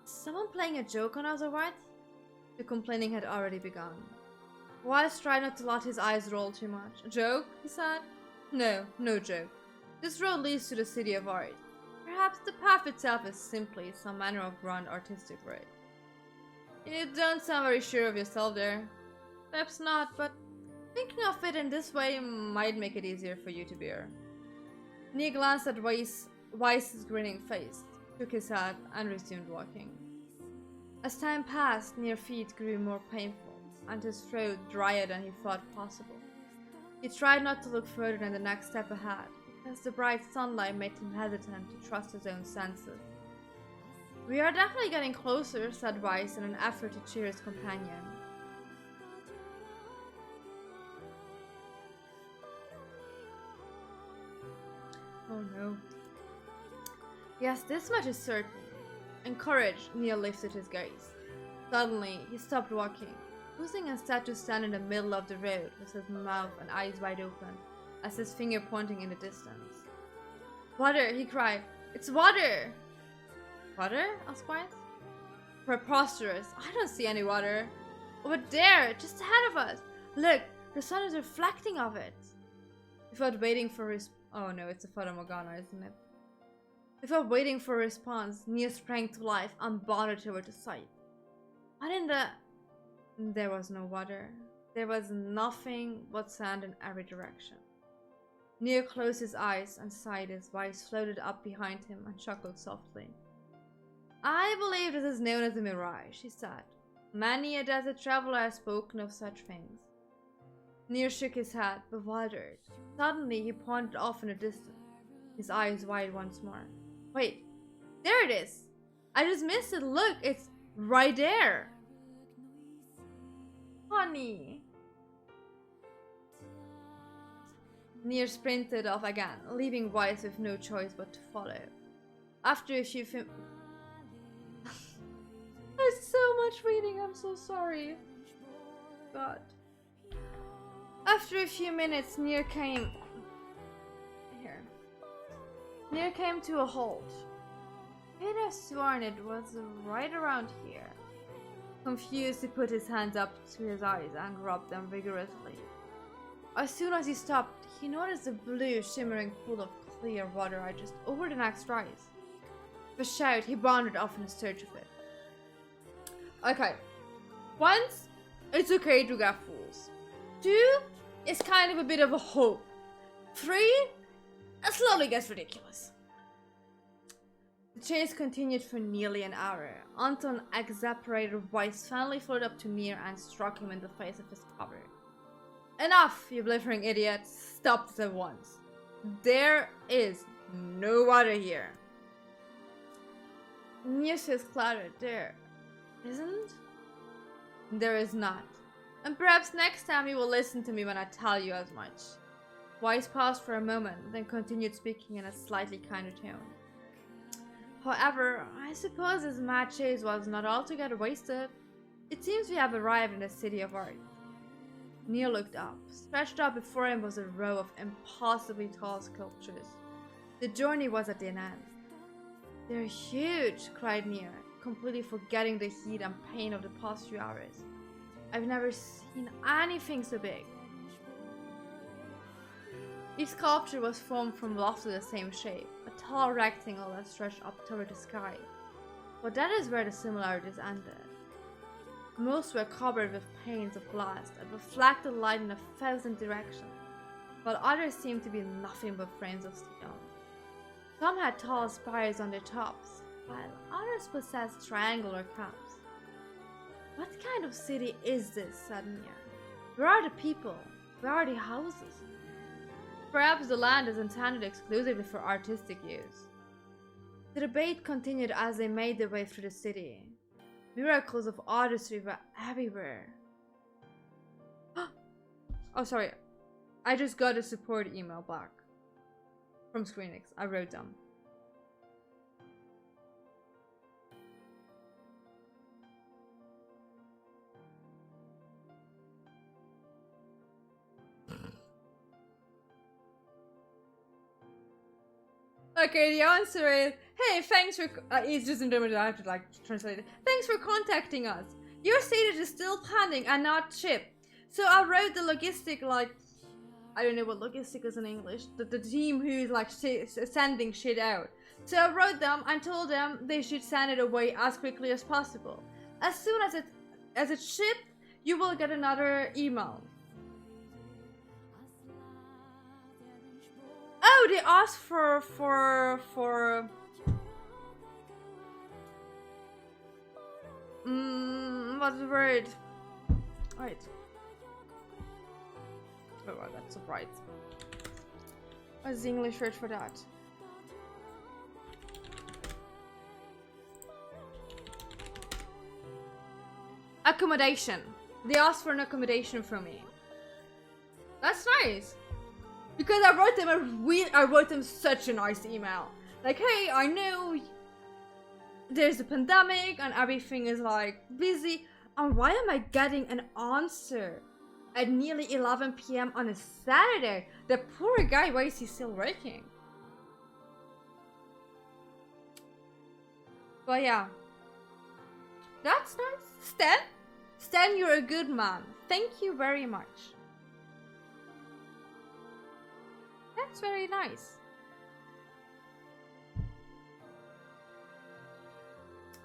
Is someone playing a joke on us or what? The complaining had already begun. Weiss tried not to let his eyes roll too much. A joke? He said. No, no joke. This road leads to the city of art. Perhaps the path itself is simply some manner of grand artistic road. You don't sound very sure of yourself there. Perhaps not, but thinking of it in this way might make it easier for you to bear. Nier glanced at Weiss's grinning face, shook his head, and resumed walking. As time passed, Nier's feet grew more painful, and his throat drier than he thought possible. He tried not to look further than the next step ahead, because the bright sunlight made him hesitant to trust his own senses. We are definitely getting closer, said Weiss in an effort to cheer his companion. Oh no. Yes, this much is certain. Encouraged, Neil lifted his gaze. Suddenly, he stopped walking, choosing instead to stand in the middle of the road with his mouth and eyes wide open, as his finger pointing in the distance. Water, he cried. It's water! Water? asked Wise. Preposterous. I don't see any water. Over there, just ahead of us. Look, the sun is reflecting of it. Without waiting for oh no, it's a Fata Morgana, isn't it? Without waiting for a response, Nia sprang to life and bounded toward the sight. But there was no water. There was nothing but sand in every direction. Nia closed his eyes and sighed as Wise floated up behind him and chuckled softly. I believe this is known as a mirage, he said. Many a desert traveler has spoken of such things. Nia shook his head, bewildered. Suddenly he pointed off in the distance, his eyes wide once more. Wait, there it is! I just missed it, look, it's right there! Honey! Nia sprinted off again, leaving Wise with no choice but to follow. After a few There's so much reading, I'm so sorry. God. After a few minutes, Nia came to a halt. He'd have sworn it was right around here. Confused, he put his hands up to his eyes and rubbed them vigorously. As soon as he stopped, he noticed a blue, shimmering pool of clear water just over the next rise. With a shout, he bounded off in search of it. Okay. Once, it's okay to get fools. 2, it's kind of a bit of a hope. 3, it slowly gets ridiculous. The chase continued for nearly an hour, until an exasperated Wise finally floated up to Nier and struck him in the face with his cover. Enough, you blithering idiot! Stop this at once. There is no water here. Nier's face clouded. There isn't? There is not. And perhaps next time you will listen to me when I tell you as much. Wise paused for a moment, then continued speaking in a slightly kinder tone. However, I suppose this mad chase was not altogether wasted. It seems we have arrived in the city of art. Neil looked up. Stretched out before him was a row of impossibly tall sculptures. The journey was at an end. They're huge, cried Neil, completely forgetting the heat and pain of the past few hours. I've never seen anything so big. Each sculpture was formed from blocks of the same shape, a tall rectangle that stretched up toward the sky. But that is where the similarities ended. Most were covered with panes of glass that reflected light in 1,000 directions, while others seemed to be nothing but frames of stone. Some had tall spires on their tops, while others possessed triangular caps. What kind of city is this? Said Nia. Where are the people? Where are the houses? Perhaps the land is intended exclusively for artistic use. The debate continued as they made their way through the city. Miracles of artistry were everywhere. Oh, sorry. I just got a support email back from ScreenX. I wrote them. Okay, the answer is, hey, thanks for, it's just in German, I have to like translate it. Thanks for contacting us. Your status is still pending and not shipped. So I wrote the logistic, like, I don't know what logistic is in English, the team who's like sending shit out. So I wrote them and told them they should send it away as quickly as possible. As soon as it's shipped, you will get another email. Oh, they asked for what's the word? Wait. Oh, well, that's so bright. What's the English word for that? Accommodation. They asked for an accommodation from me. That's nice. Because I wrote them such a nice email. Like, hey, I know there's a pandemic and everything is like busy. And why am I getting an answer at nearly 11 p.m. on a Saturday? The poor guy, why is he still working? But yeah. That's nice. Stan, you're a good man. Thank you very much. That's very nice.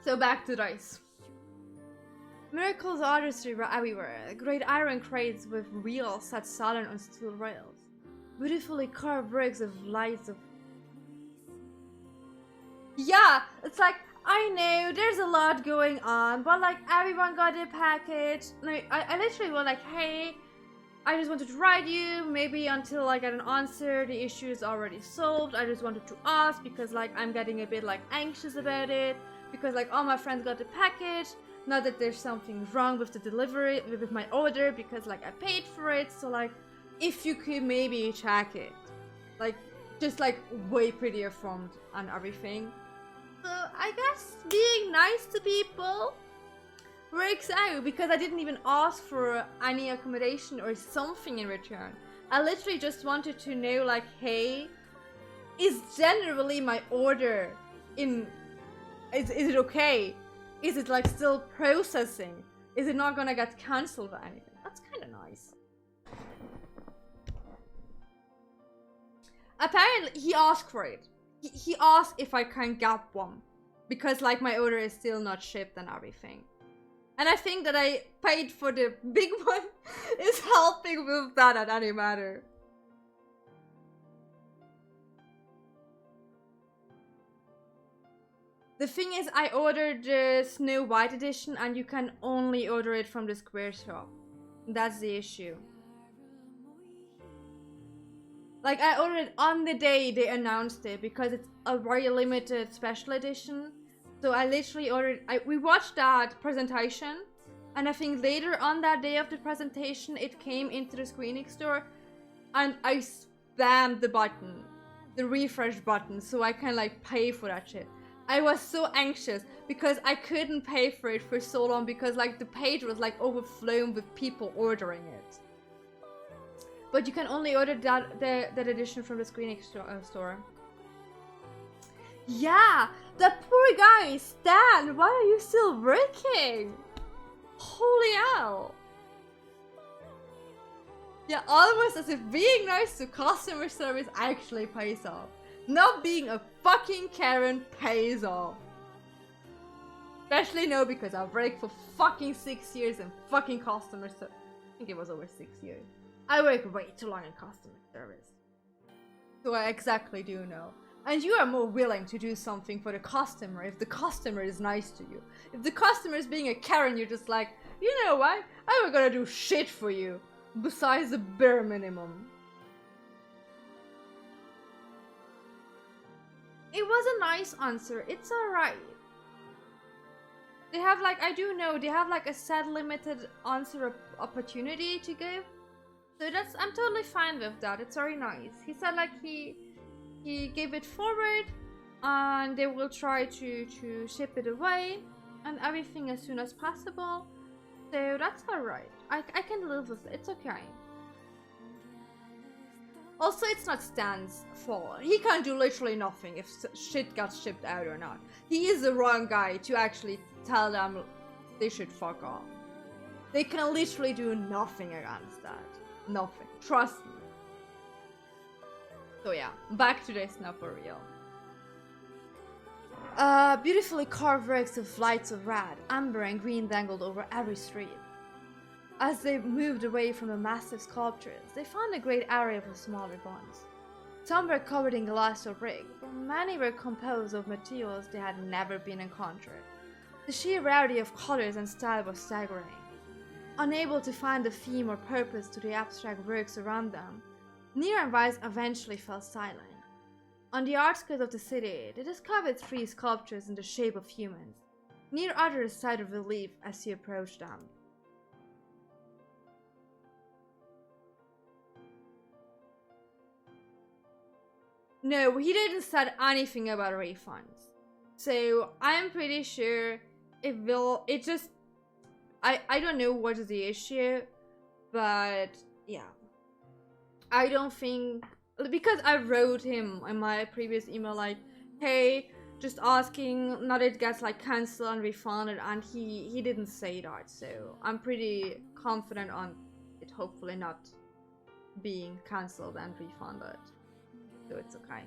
So back to dice. Miracle's artistry were everywhere. Great iron crates with wheels sat silent on steel rails. Beautifully carved bricks of lights of... Yeah, it's like, I know there's a lot going on, but like everyone got a package. Like, I literally was like, hey, I just wanted to write you, maybe until I get an answer, the issue is already solved. I just wanted to ask because like I'm getting a bit like anxious about it because like all my friends got the package. Not that there's something wrong with the delivery, with my order, because like I paid for it. So like, if you could maybe check it, like just like way prettier font and everything. So I guess being nice to people works out because I didn't even ask for any accommodation or something in return. I literally just wanted to know like, hey, is generally my order in, is it okay? Is it like still processing? Is it not gonna get cancelled or anything? That's kind of nice. Apparently he asked for it. He asked if I can get one because like my order is still not shipped and everything. And I think that I paid for the big one is helping with that at any matter. The thing is, I ordered the Snow White edition and you can only order it from the Square shop. That's the issue. Like, I ordered it on the day they announced it because it's a very limited special edition. So I literally ordered, we watched that presentation and I think later on that day of the presentation it came into the screening store and I spammed the button, the refresh button, so I can like pay for that shit. I was so anxious because I couldn't pay for it for so long because like the page was like overflowing with people ordering it. But you can only order that edition from the screening store. Yeah, that poor guy, Stan, why are you still working? Holy hell. Yeah, almost as if being nice to customer service actually pays off. Not being a fucking Karen pays off. Especially now because I've worked for fucking 6 years in fucking customer service. I think it was over 6 years. I work way too long in customer service. So I exactly do know. And you are more willing to do something for the customer if the customer is nice to you. If the customer is being a Karen, you're just like, you know what? I'm not gonna do shit for you. Besides the bare minimum. It was a nice answer. It's alright. They have like, I do know, they have like a set limited answer opportunity to give. So that's, I'm totally fine with that. It's very nice. He said like he gave it forward and they will try to ship it away and everything as soon as possible. So that's alright. I can live with it. It's okay. Also, it's not Stan's fault. He can't do literally nothing if shit got shipped out or not. He is the wrong guy to actually tell them they should fuck off. They can literally do nothing against that. Nothing. Trust me. So yeah, back to this now for real. Beautifully carved bricks of lights of red, amber and green dangled over every street. As they moved away from the massive sculptures, they found a great array of smaller ones. Some were covered in glass or brick, but many were composed of materials they had never been encountered. The sheer variety of colors and style was staggering. Unable to find a theme or purpose to the abstract works around them, Nier and Weiss eventually fell silent. On the outskirts of the city, they discovered 3 sculptures in the shape of humans. Nier uttered a sigh of relief as he approached them. No, he didn't said anything about refunds. So I'm pretty sure it will. It just. I don't know what is the issue, but yeah. I don't think, because I wrote him in my previous email like, hey, just asking, not it gets like cancelled and refunded, and he didn't say that, so I'm pretty confident on it hopefully not being cancelled and refunded, so it's okay.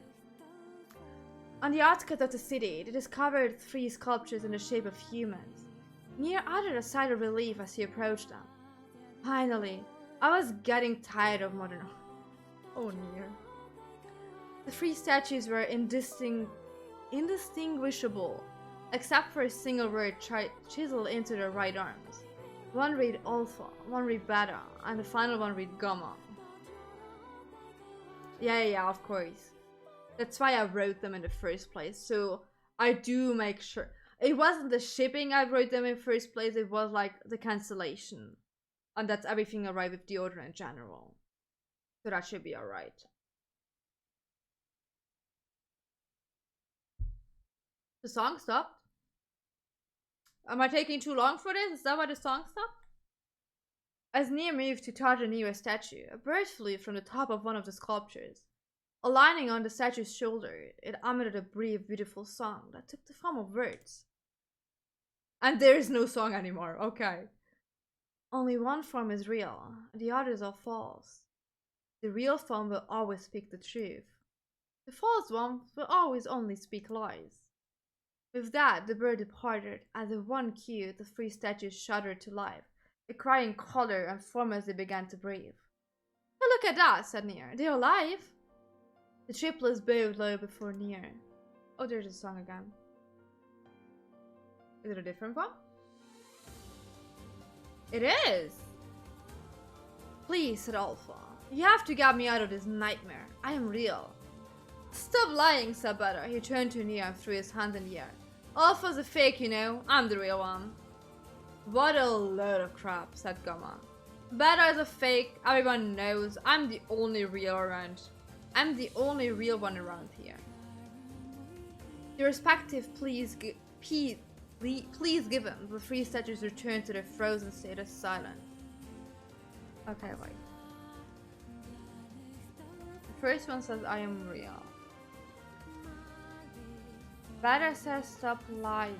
On the outskirts of the city, they discovered 3 sculptures in the shape of humans. Nier uttered a sigh of relief as he approached them. Finally, I was getting tired of modern art. Oh, Nier. The 3 statues were indistinguishable, except for a single word chiseled into their right arms. One read Alpha, one read Beta, and the final one read Gamma. Yeah, of course. That's why I wrote them in the first place, so I do make sure. It wasn't the shipping I wrote them in first place, it was like the cancellation. And that's everything alright with the order in general. So that should be alright. The song stopped? Am I taking too long for this? Is that why the song stopped? As Nier moved to touch a nearest statue, a bird flew from the top of one of the sculptures. Aligning on the statue's shoulder, it emitted a brief, beautiful song that took the form of words. And there is no song anymore, okay. Only one form is real, the others are false. The real form will always speak the truth. The false one will always only speak lies. With that, the bird departed. As if one cue, the 3 statues shuddered to life, a crying color and form as they began to breathe. "Hey, look at that," said Nier. "They're alive." The triplets bowed low before Nier. Oh, there's a song again. Is it a different one? It is! "Please," said Alpha. "You have to get me out of this nightmare. I am real." "Stop lying," said Beta. He turned to Nier and threw his hands in the air. "Alpha's a fake, you know. I'm the real one." "What a load of crap," said Gamma. "Beta is a fake. Everyone knows. I'm the only real around. I'm the only real one around here." The respective please give him. The 3 statues returned to their frozen state of silence. Okay, wait. The first one says, "I am real." Beta says, "Stop lying."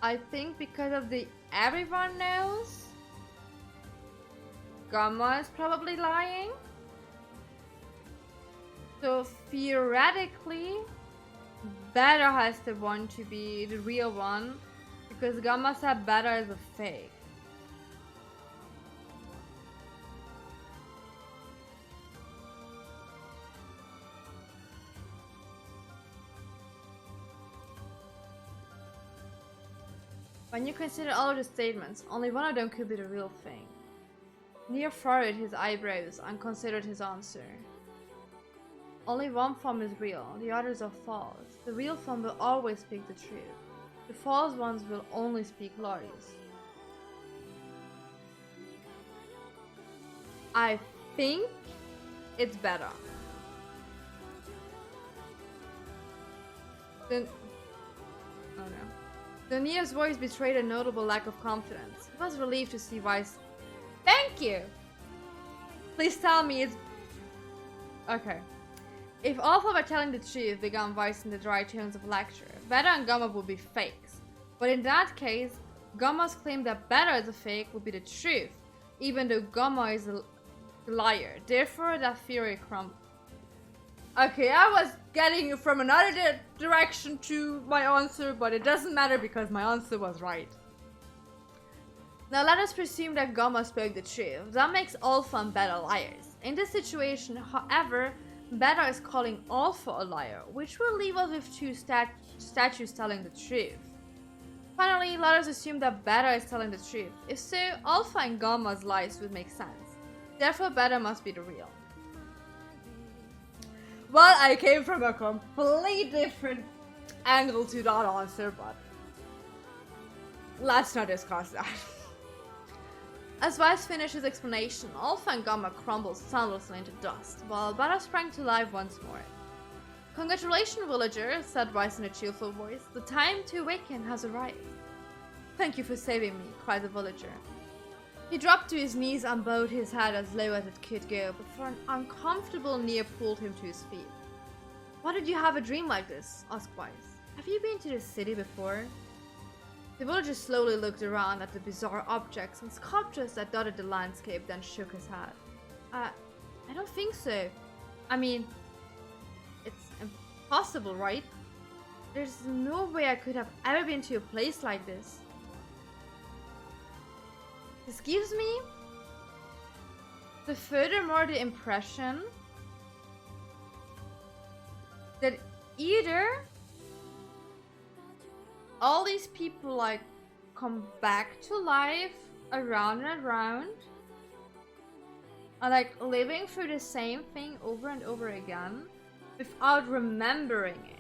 I think because of the everyone knows, Gamma is probably lying. So theoretically, Beta has the one to be the real one, because Gamma said Beta is a fake. When you consider all of the statements, only one of them could be the real thing. Nier furrowed his eyebrows and considered his answer. Only one form is real, the others are false. The real form will always speak the truth. The false ones will only speak lies. I think it's better. Then, oh no. The Nier's voice betrayed a notable lack of confidence. He was relieved to see Weiss. Thank you! Please tell me it's... Okay. If Alpha were telling the truth, began Weiss in the dry tones of lecture, Beta and Gamma would be fakes. But in that case, Gamma's claim that Beta is a fake would be the truth, even though Gamma is a liar. Therefore, that theory crumbled. Okay, I was getting from another direction to my answer, but it doesn't matter because my answer was right. Now let us presume that Gamma spoke the truth. That makes Alpha and Beta liars. In this situation, however, Beta is calling Alpha a liar, which will leave us with two statues telling the truth. Finally, let us assume that Beta is telling the truth. If so, Alpha and Gamma's lies would make sense. Therefore, Beta must be the real. Well, I came from a completely different angle to that answer, but let's not discuss that. As Weiss finished his explanation, Alpha and Gamma crumbled soundlessly into dust, while Beta sprang to life once more. Congratulations, villager, said Weiss in a cheerful voice. The time to awaken has arrived. Thank you for saving me, cried the villager. He dropped to his knees and bowed his head as low as it could go, before an uncomfortable Nier pulled him to his feet. Why did you have a dream like this? Asked Weiss. Have you been to the city before? The villager slowly looked around at the bizarre objects and sculptures that dotted the landscape, then shook his head. I don't think so. I mean, it's impossible, right? There's no way I could have ever been to a place like this. This gives me the impression that either all these people like come back to life around and around, are like living through the same thing over and over again without remembering it.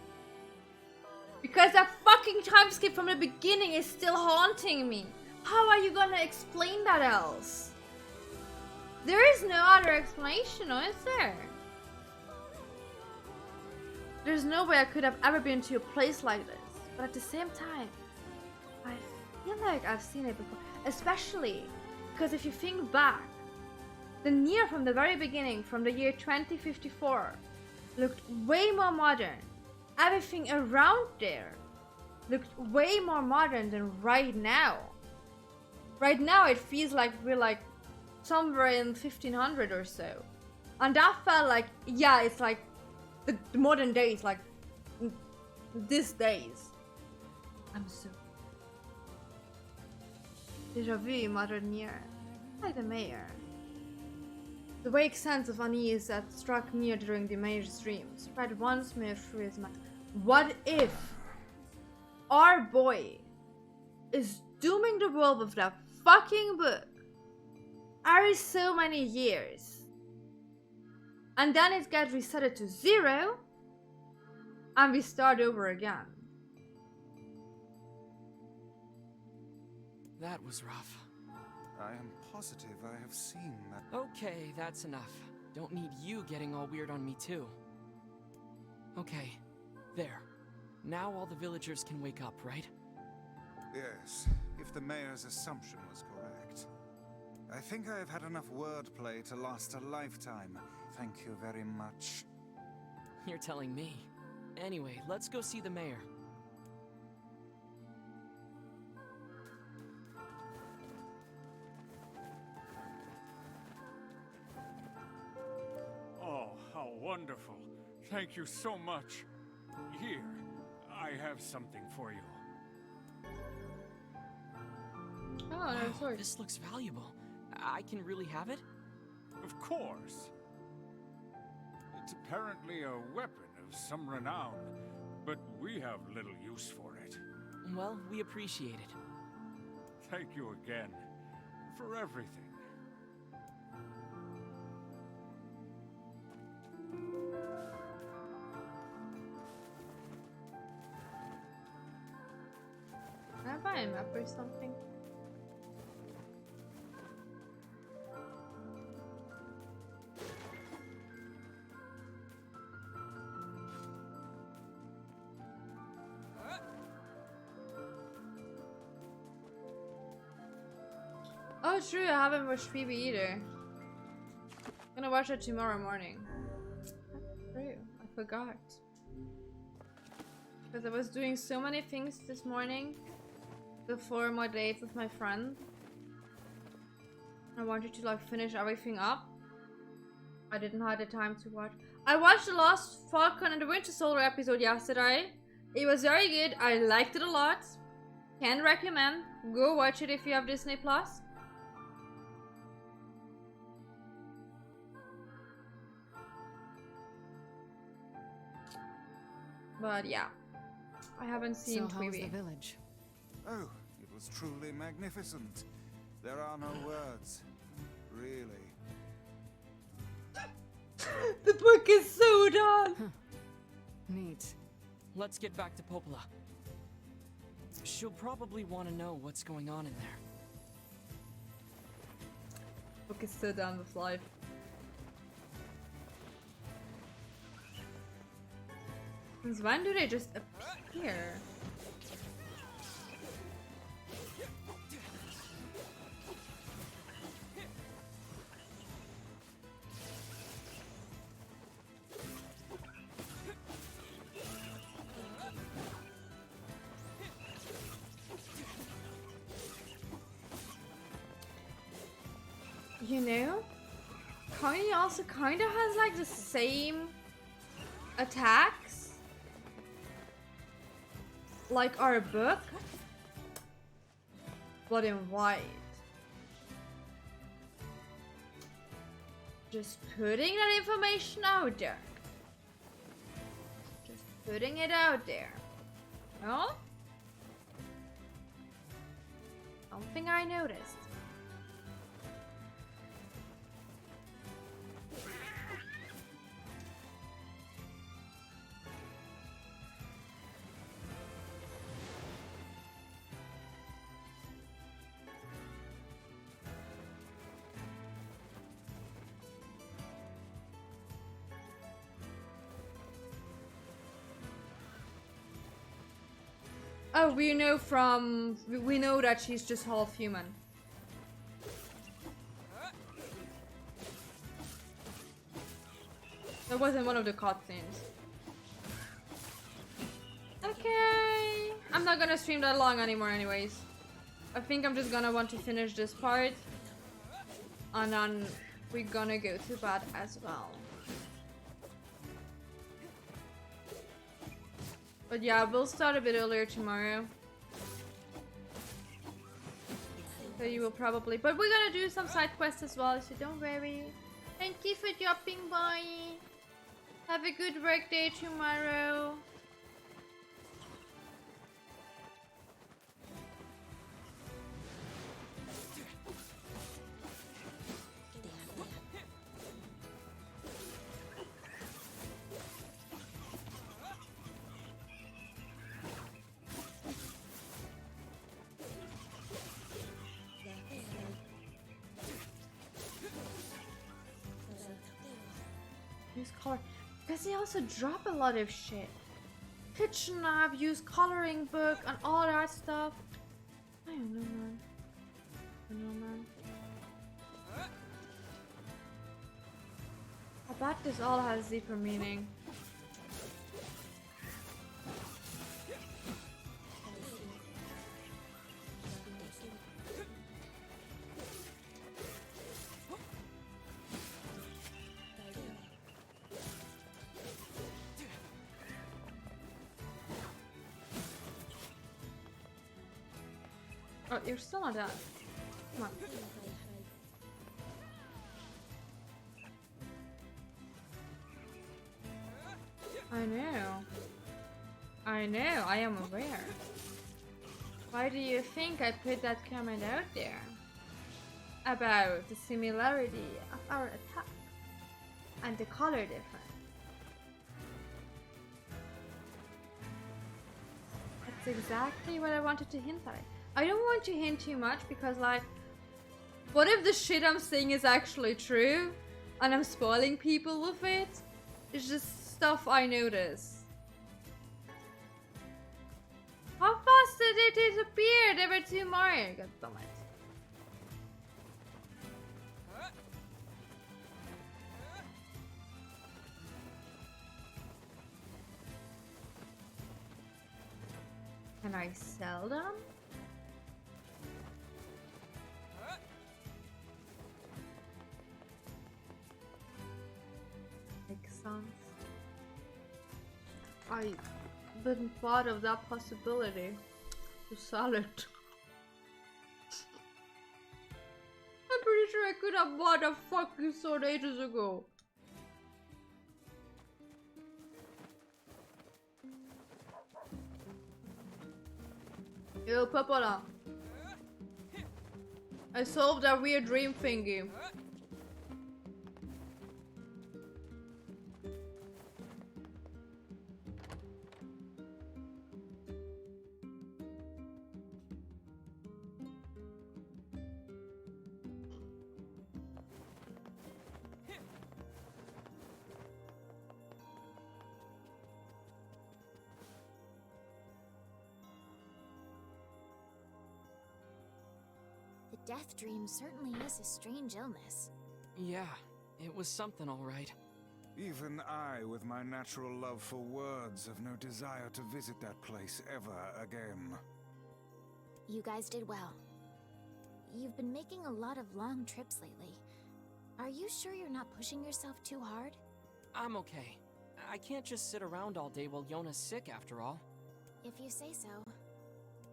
Because that fucking time skip from the beginning is still haunting me. How are you gonna explain that else? There is no other explanation, is there? There's no way I could have ever been to a place like this. But at the same time, I feel like I've seen it before. Especially because if you think back, the Nier from the very beginning, from the year 2054, looked way more modern. Everything around there looked way more modern than right now. Right now it feels like we're like somewhere in 1500 or so. And that felt like, yeah, it's like the modern days, like these days. I'm so... Déjà vu, muttered Nier, like the mayor. The vague sense of unease that struck Nier during the mayor's dream spread once more through his mind. What if our boy is dooming the world with that fucking book every so many years, and then it gets resetted to 0 and we start over again? That was rough. I am positive I have seen that. Okay, that's enough. Don't need you getting all weird on me too. Okay, there. Now all the villagers can wake up, right? Yes, if the mayor's assumption was correct. I think I have had enough wordplay to last a lifetime. Thank you very much. You're telling me. Anyway, let's go see the mayor. Oh, how wonderful. Thank you so much. Here, I have something for you. Oh, Wow, no, sorry. this looks valuable. I can really have it? Of course. It's apparently a weapon of some renown, but we have little use for it. Well, we appreciate it. Thank you again for everything. Can I buy a map or something? Oh, true, I haven't watched Phoebe either. I'm gonna watch it tomorrow morning. That's true, I forgot. Because I was doing so many things this morning before my date with my friend. I wanted to like finish everything up. I didn't have the time to watch. I watched the last Falcon and the Winter Soldier episode yesterday. It was very good. I liked it a lot. Can recommend. Go watch it if you have Disney Plus. But yeah, I haven't seen So how's the Tweeby. village? Oh, it was truly magnificent. There are no words, really. The book is so done. Neat. Let's get back to Popola. She'll probably want to know what's going on in there. Book is so done with life. Since when do they just appear? You know, Connie also kind of has like the same attacks like our book, but in white. Just putting that information out there. Just putting it out there. No? Something I noticed. Oh, we know that she's just half human. That wasn't one of the cutscenes. Okay. I'm not gonna stream that long anymore anyways. I think I'm just gonna want to finish this part. And then we're gonna go to bed as well. But yeah, we'll start a bit earlier tomorrow. So you will probably... But we're gonna do some side quests as well, so don't worry. Thank you for dropping by. Have a good work day tomorrow. Use color. Because they also drop a lot of shit. Kitchen app, use coloring book, and all that stuff. I don't know, man. I don't know, man. I bet this all has deeper meaning. Oh, you're still not done. Come on. I know, I am aware. Why do you think I put that comment out there? About the similarity of our attack and the color difference. That's exactly what I wanted to hint at. I don't want to hint too much because, like, what if the shit I'm saying is actually true and I'm spoiling people with it? It's just stuff I notice. How fast did it disappear? There were two more. God damn it. Can I sell them? Makes sense. I didn't thought of that possibility to sell it. I'm pretty sure I could have bought a fucking sword ages ago. Yo, Popola. I solved that weird dream thingy. The Deathdream certainly is a strange illness. Yeah, it was something all right. Even I, with my natural love for words, have no desire to visit that place ever again. You guys did well. You've been making a lot of long trips lately. Are you sure you're not pushing yourself too hard? I'm okay. I can't just sit around all day while Yona's sick after all. If you say so.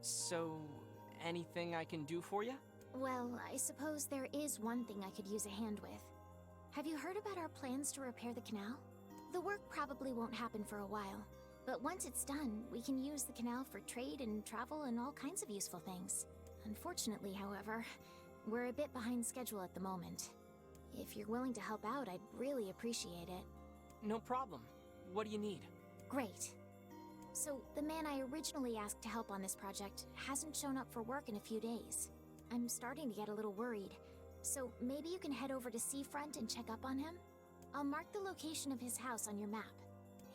So, anything I can do for you? Well, I suppose there is one thing I could use a hand with. Have you heard about our plans to repair the canal? The work probably won't happen for a while, but once it's done, we can use the canal for trade and travel and all kinds of useful things. Unfortunately, however, we're a bit behind schedule at the moment. If you're willing to help out, I'd really appreciate it. No problem. What do you need? Great. So, the man I originally asked to help on this project hasn't shown up for work in a few days. I'm starting to get a little worried, so maybe you can head over to Seafront and check up on him? I'll mark the location of his house on your map.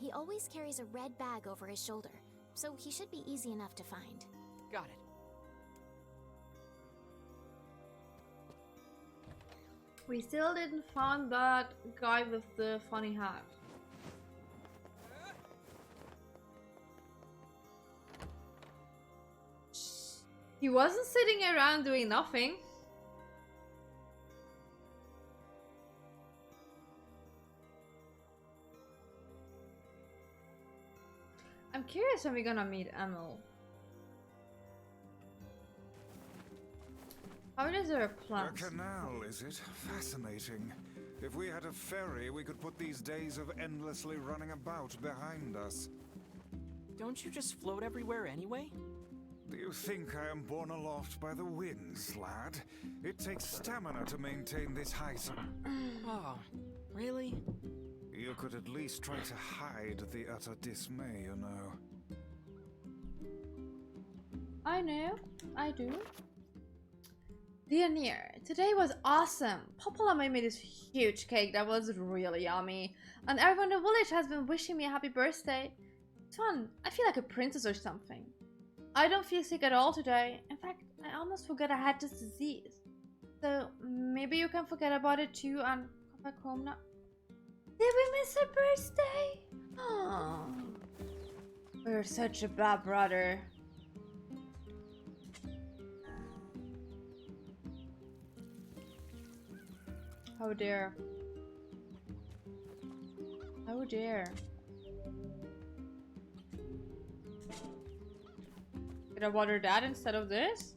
He always carries a red bag over his shoulder, so he should be easy enough to find. Got it. We still didn't find that guy with the funny hat. He wasn't sitting around doing nothing. I'm curious when we're gonna meet Emil. How does there plans? A canal, is it? Fascinating. If we had a ferry, we could put these days of endlessly running about behind us. Don't you just float everywhere anyway? Do you think I am borne aloft by the winds, lad? It takes stamina to maintain this height. Oh, really? You could at least try to hide the utter dismay, you know. I know, I do. Dear Nier, today was awesome. Popola made me this huge cake that was really yummy. And everyone in the village has been wishing me a happy birthday. It's fun. I feel like a princess or something. I don't feel sick at all today. In fact, I almost forgot I had this disease. So maybe you can forget about it too and come back home now. Did we miss her birthday? Oh, we're such a bad brother. Oh dear. Oh dear. Did I water that instead of this?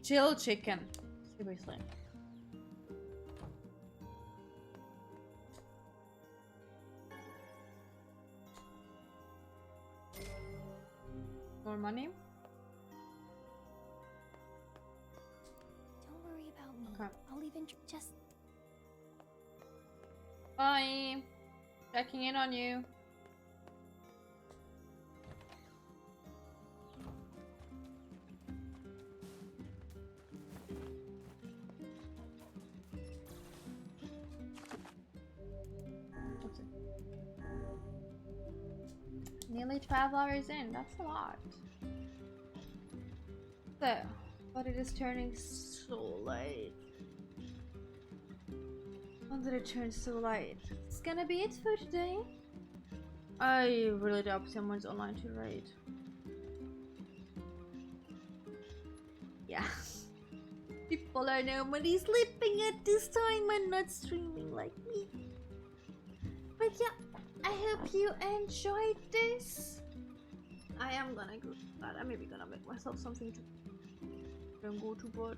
Chill chicken. Seriously. More money? Don't worry about me. Okay. I'll even just... Bye. Checking in on you. Nearly 12 hours in, that's a lot. So, but it is turning so late. When did it turn so late? It's gonna be it for today. I really doubt someone's online to raid. Yeah. People are normally sleeping at this time and not streaming like me. yeah, I hope you enjoyed this. I am gonna go to bed. I'm maybe gonna make myself something to then go to bed.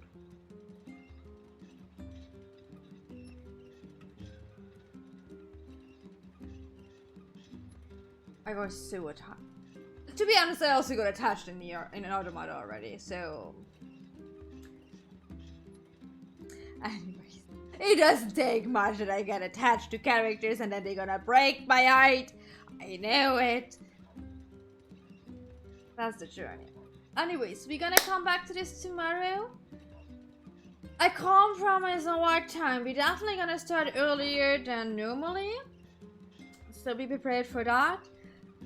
I got so attached. To be honest, I also got attached in an automata already, so. Anyways, it doesn't take much that I get attached to characters and then they're gonna break my heart. I know it. That's the journey. Anyways, we're gonna come back to this tomorrow. I can't promise on what time. We're definitely gonna start earlier than normally, so be prepared for that.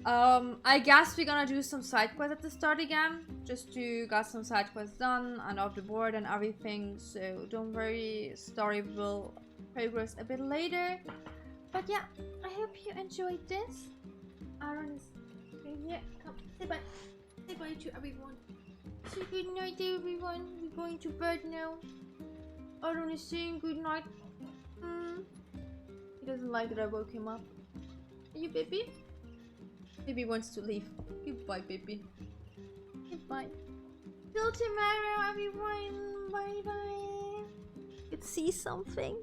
I guess we're gonna do some side quests at the start again, just to get some side quests done and off the board and everything. So don't worry, story will progress a bit later. But yeah, I hope you enjoyed this. Aaron is here. Come, say bye. Say bye to everyone. Say good night, everyone. We're going to bed now. Aaron is saying good night. He doesn't like that I woke him up. Are you baby? Baby wants to leave. Goodbye, baby. Goodbye. Till tomorrow, everyone. Bye bye. Let's see something.